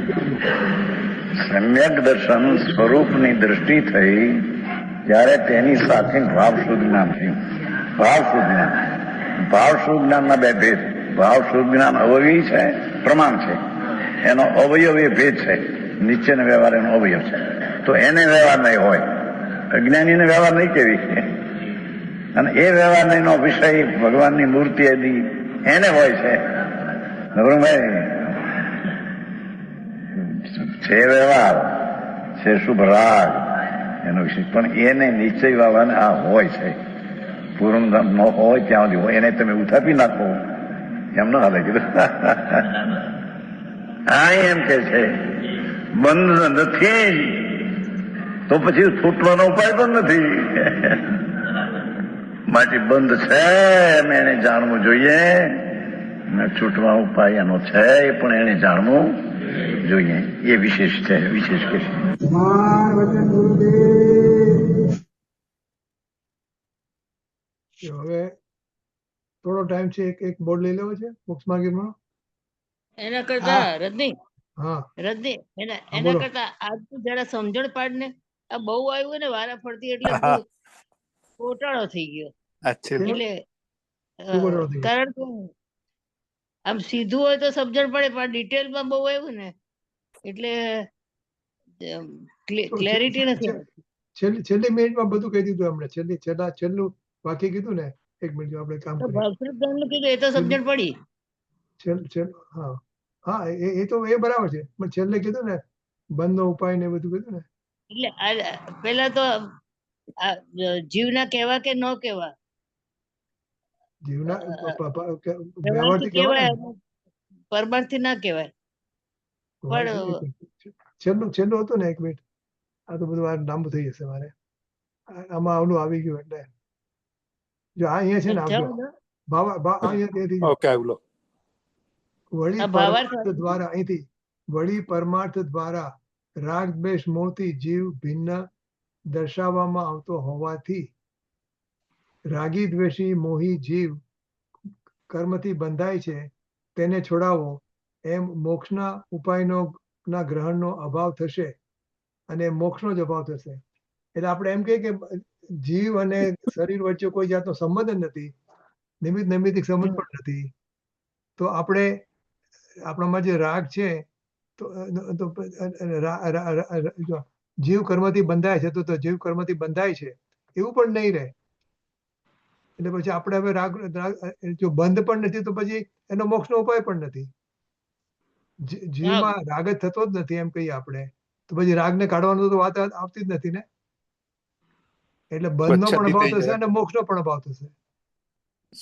સમ્યક દર્શન સ્વરૂપની દ્રષ્ટિ થઈ ત્યારે તેની સાથે ભાવશુદ્ધ જ્ઞાન થયું. ભાવશુદ્ધ જ્ઞાનના બે ભેદ. ભાવશુદ્ધ જ્ઞાન અવયવી છે, પ્રમાણ છે. એનો અવયવી ભેદ છે. નિશ્ચય વ્યવહાર એનો અવયવ છે. તો એને વ્યવહાર નહીં હોય, અજ્ઞાનીને વ્યવહાર નહીં કેવી. અને એ વ્યવહાર નહીંનો વિષય ભગવાનની મૂર્તિ આદિ એને હોય છે. છે વ્યવહાર, છે શુભ રાગ એનો વિષય, પણ એને નિશ્ચય વાવાને આ હોય છે. પૂર્ણ ન હોય ત્યાં સુધી હોય. એને તમે ઉથાપી નાખો એમ ન હાલે કીધું. આ એમ કે છે બંધ નથી તો પછી છૂટવાનો ઉપાય પણ નથી. માટે બંધ છે એમ એને જાણવું જોઈએ, છૂટવાનો ઉપાય એનો છે પણ એને જાણવું જોઈએ. એ વિશેષ છે, વિશેષ કે છે. હવે થોડો ટાઈમ છે, એક બોર્ડ લઈ લેવો છે મોક્ષ માર્ગીમાં. એના કરતા રજની હા એના કરતા આજનું જરા સમજણ પાડ ને. આ બહુ આવ્યું ને વારા ફરતી, એટલે ગોટાળો થઈ ગયો. એટલે કારણ કે આમ સીધું હોય તો સમજણ પડે, પણ ડિટેલમાં બહુ આવ્યું ને એટલે ક્લેરિટી નથી આવતી. છેલ્લી મિનિટમાં બધું કહી દીધું એમણે. છેલ્લું વાક્ય કીધું ને, એક મિનિટ આપણે કામ તો કરીએ. ભાવશ્રુત જ્ઞાનનું કીધું એ તો સમજણ પડી. હા હા, એ તો એ બરાબર છે, પણ છેલ્લે કીધું ને બંધનો ઉપાય ને એ બધું કીધું ને. એટલે પેલા તો આ જીવના કહેવા કે ન કહેવા, જીવના વ્યવહારથી વ્યવહારથી કહેવાય કહેવાય, પરમાર્થથી ના કહેવાય. છેલ્લું હતું ને, એક મિનિટ, આ તો બધું લાંબુ થઈ જશે મારે. આમાં આવલું આવી ગયું એટલે જો આ અહીંયા છે ને, આવજો અહીંયા તેથી ઓકે આવલો વળી પરમાર્થ દ્વારા, અહીંથી વળી પરમાર્થ દ્વારા રાગ દ્વેષ મોહથી જીવ ભિન્ન દર્શાવવામાં આવતો હોવાથી રાગી દ્વેષી મોહી જીવ કર્મથી બંધાય છે, તેને છોડાવો એમ મોક્ષના ઉપાયનો ના ગ્રહણનો અભાવ થશે અને મોક્ષનો જ અભાવ થશે. એટલે આપણે એમ કહીએ કે જીવ અને શરીર વચ્ચે કોઈ જાતનો સંબંધ જ નથી, નૈમિત્તિક સંબંધ પણ નથી. તો આપણે આપણામાં જે રાગ છે તો જીવ કર્મથી બંધાય છે, તો જીવ કર્મથી બંધાય છે એવું પણ નહીં રહે. એટલે પછી આપણે હવે રાગ જો બંધ પણ નથી તો પછી એનો મોક્ષનો ઉપાય પણ નથી. જીવમાં રાગ જ થતો જ નથી એમ કહીએ આપણે, તો પછી રાગને કાઢવાનું તો વાત આવતી જ નથી ને. એટલે બંધનો પણ અભાવ થશે અને મોક્ષનો પણ અભાવ થશે.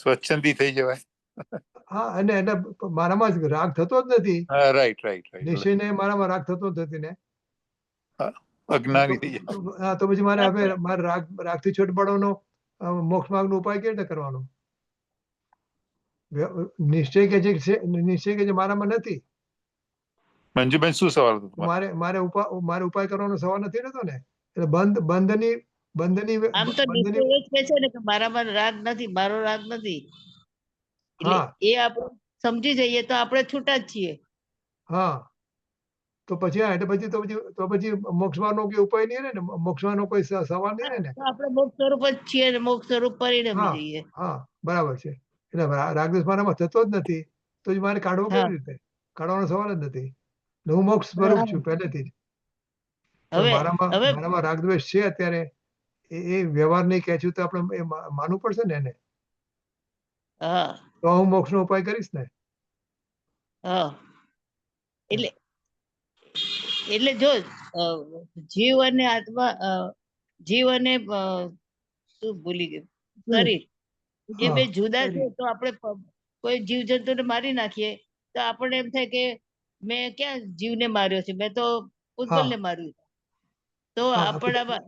સ્વચ્છંદી થઈ જવાય. હા, અને એટલે મારામાં રાગ થતો જ નથી. રાઈટ નિશ્ચયને મારામાં રાગ થતો જ નથી ને. અજ્ઞાની થઈ જાય. હા, તો પછી મારે હવે મારે રાગથી છૂટ પાડવાનો મોક્ષ માર્ગનો ઉપાય કેવી રીતે કરવાનો? નિશ્ચય કે છે મારામાં નથી. મંજુબેન શું સવાલ હતો? મારે ઉપાય કરવાનો સવાલ નથી રહેતો ને. એટલે બંધની આમ તો નિશ્ચય એ જ કહે છે ને કે મારામાં રાગ નથી, મારો રાગ નથી. એટલે એ આપણે સમજી જઈએ તો આપણે છૂટા જ છીએ. હા, તો પછી એટલે પછી મોક્ષવાનો કોઈ ઉપાય નહીં રહે ને, મોક્ષવાનો કોઈ સવાલ નહીં રહે ને. આપણે મોક્ષ સ્વરૂપ જ છીએ ને મોક્ષ સ્વરૂપ પરિણમી જઈએ. હા, બરાબર છે. એટલે રાગદ્વેષ મારામાં થતો જ નથી, તો મારે કાઢવો કેવી રીતે? કાઢવાનો સવાલ જ નથી. હું મોક્ષ સ્વરૂપ છું પહેલેથી જ. મારામાં રાગદ્વેષ છે અત્યારે, એ વ્યવહાર નહીં કહે છું તો આપણે એ માનવું પડશે ને એને. તો હું મોક્ષનો ઉપાય કરીશ ને. એટલે જો જીવ અને આત્મા, જીવ અને શું ભૂલી ગયું, શરીર, એ બે જુદા છે. તો આપણે કોઈ જીવ જંતુને મારી નાખીએ તો આપણને એમ થાય કે મેં ક્યાં જીવને માર્યો છે, મેં તો પૂતગલને માર્યું. તો આપણામાં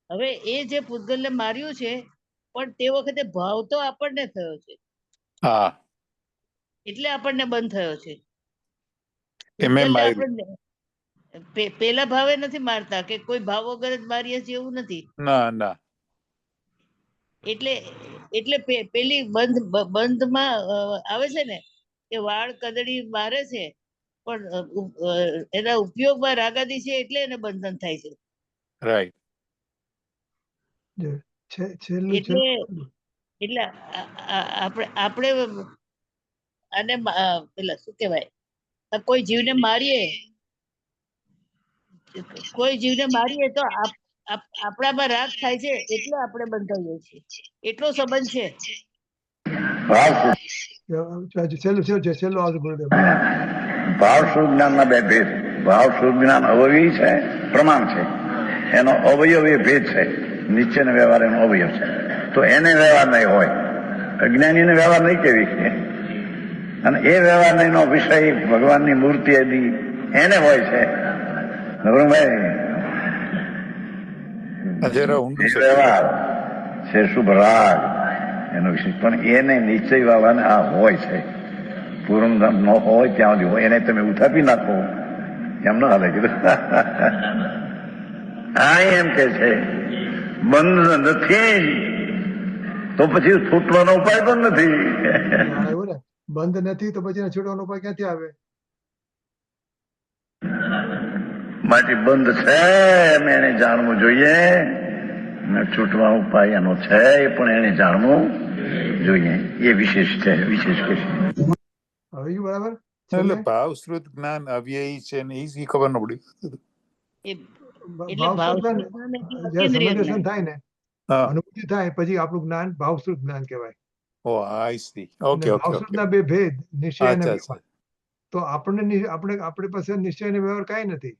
હવે એ જે પૂતગલને માર્યું છે પણ તે વખતે ભાવ તો આપણને થયો છે, એટલે આપણને બંધ થયો છે. પેલા ભાવે નથી મારતા કે કોઈ ભાવ વગર જ મારીએ છીએ એવું નથી. ના. એટલે પેલી બંધમાં આવે છે ને કે વાળ કદડી મારે છે પણ એના ઉપયોગમાં રાગાદી છે એટલે એને બંધન થાય છે. રાઈટ. એટલે આપણે આને પેલા શું કહેવાય, કોઈ જીવને મારીએ તો આપણામાં રાગ થાય છે એટલે આપણે બંધાઈએ છીએ, એટલો સંબંધ છે. ભાવ શુદ્ધ જ્ઞાનના બે ભેદ. ભાવ શુદ્ધ જ્ઞાન અવયવી છે, પ્રમાણ છે. એનો અવયવી ભેદ છે. નિશ્ચય વ્યવહાર એનો અવયવ છે, તો એને વ્યવહાર નહીં હોય. અજ્ઞાનીને વ્યવહાર નહીં કેવી છે, અને એ વ્યવહાર નહીં વિષય ભગવાનની મૂર્તિ આદિ એને હોય છે. વ્યવહાર છે શુભ રાગ એનો વિષય, પણ એને નિશ્ચય વાળાને આ હોય છે. પૂર્ણ ન હોય ત્યાં સુધી હોય, એને તમે ઉથાપી નાખો એમ ના હાલે. કીધું આ એમ કે છે બંધ નથી તો પછી છૂટવાનો ઉપાય પણ નથી. બંધ નથી તો પછી છૂટવાનો ઉપાય ક્યાંથી આવે? માટે બંધ છે એમ એને જાણવું જોઈએ, છૂટવાનો ઉપાય એનો છે પણ એને જાણવું જોઈએ. એ વિશેષ છે, વિશેષ કે છે. બરાબર. એટલે ભાવ શ્રુત જ્ઞાન અવ્યયી છે ને એ ખબર ન પડી. એટલે ભાવસ્વરૂપ ભાવસ્વરૂપ જ્ઞાન એટલે જ્યારે અતિન્દ્રિય સમય દર્શન જ્ઞાન. થાય ને, હા. અનુભૂતિ થાય, પછી આપણું જ્ઞાન ભાવસ્વરૂપ જ્ઞાન કહેવાય. ઓ આઈ સી. અને ઓકે ઓકે ઓકે. ભાવસ્વરૂપના બે ભેદ, નિશ્ચય અને અચ્છા વ્યવહાર. અચ્છા. તો આપણી પાસે નિશ્ચય અને વ્યવહાર કાંઈ નથી.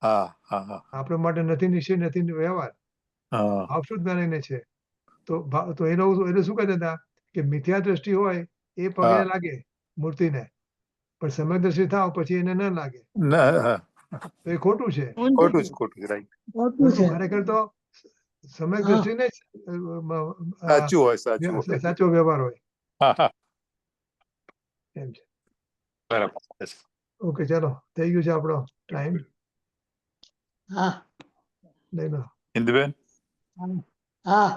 હા હા હા આપણે માટે નથી નિશ્ચય, નથી વ્યવહાર. હા ભાવસ્વરૂપ જ્ઞાન એને છે. તો એને શું કહેતા હતા કે મિથ્યા દ્રષ્ટિ હોય એ પગે હા. લાગે મૂર્તિને, પણ સમયદર્શી થાવ પછી એને ન લાગે, ના, હા. તો એ ખોટું છે. ઊંધું ખોટું છે. જ ખોટું રાઈટ. ખોટું છે. ખરેખર તો સમય હા. દ્રષ્ટિને જ સાચું હોય સાચું હોય. સાચો વ્યવહાર હોય હા હા એમ છે. બરાબર. ઓકે, ચાલો, થઈ ગયું છે આપણો ટાઈમ. હા લઈ લો. ઇન્દુબેન. હા.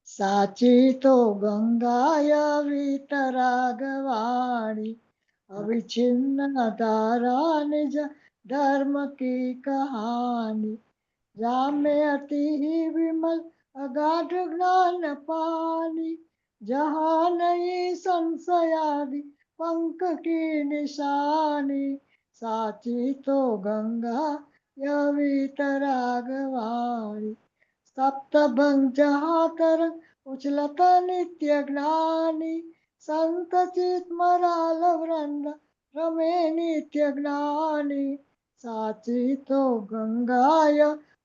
સાચી તો ગંગાય વિતરાગવાણી, અવિછિન્ન ધારા નિજ ધર્મ કી કહાની. જામે અતિ વિમલ અગાધ જ્ઞાન પાनी, जहाँ नहीं संशयादि पंख की निशानी. साची तो गंगा वितरागवाणी, सप्तभंग जहाँ तरंग उछलत नित्य ज्ञानी. संत चित मराल वृंद रमे नित्य ज्ञानी. साची तो गंगाय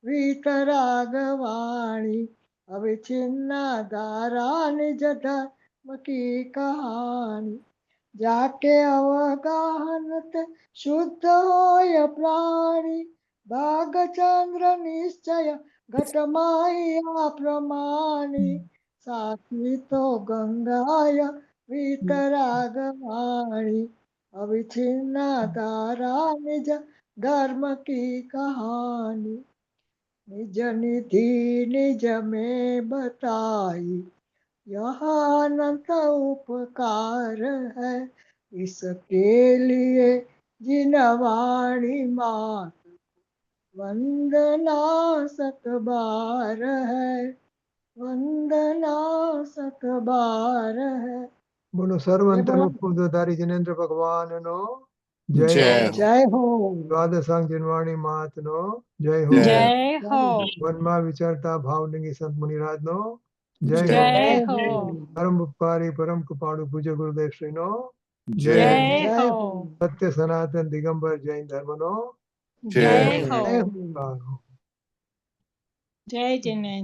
वितरागवाणी, अविछिन्न धारा निज धर्म की कहानी. जाके अवगाहनत शुद्ध होय प्राणी, भागचंद्र निश्चय घटमाया प्रमाणी. साची तो गंगाय वितरागवाणी, अविछिन्न धारा निज धर्म की कहानी. निज निधि निज में बताई, यहाँ अनंत उपकार है. इसके लिए जिन वाणी मात वंदना सत बार है, वंदना सत बार है. બોલો સર્વંતરધારી જિનેન્દ્ર ભગવાનનો જય જય હો. હો. जय हो. દ્વાદશાંગ જન્વાણી માતનો જય હો. જય જય હો. વનમાં વિચારતા ભાવલિંગી સંત મુનિરાજનો જય હો. જય हो. હો. પરમ ઉપકારી પરમ કૃપાળુ પૂજ્ય ગુરુદેવ શ્રીનો જય જય હો. જય जय હો. हो. સત્ય સનાતન દિગંબર જૈન ધર્મનો જય જય હો. હો. जय हो. જય હો. જય જિનેન્દ્ર.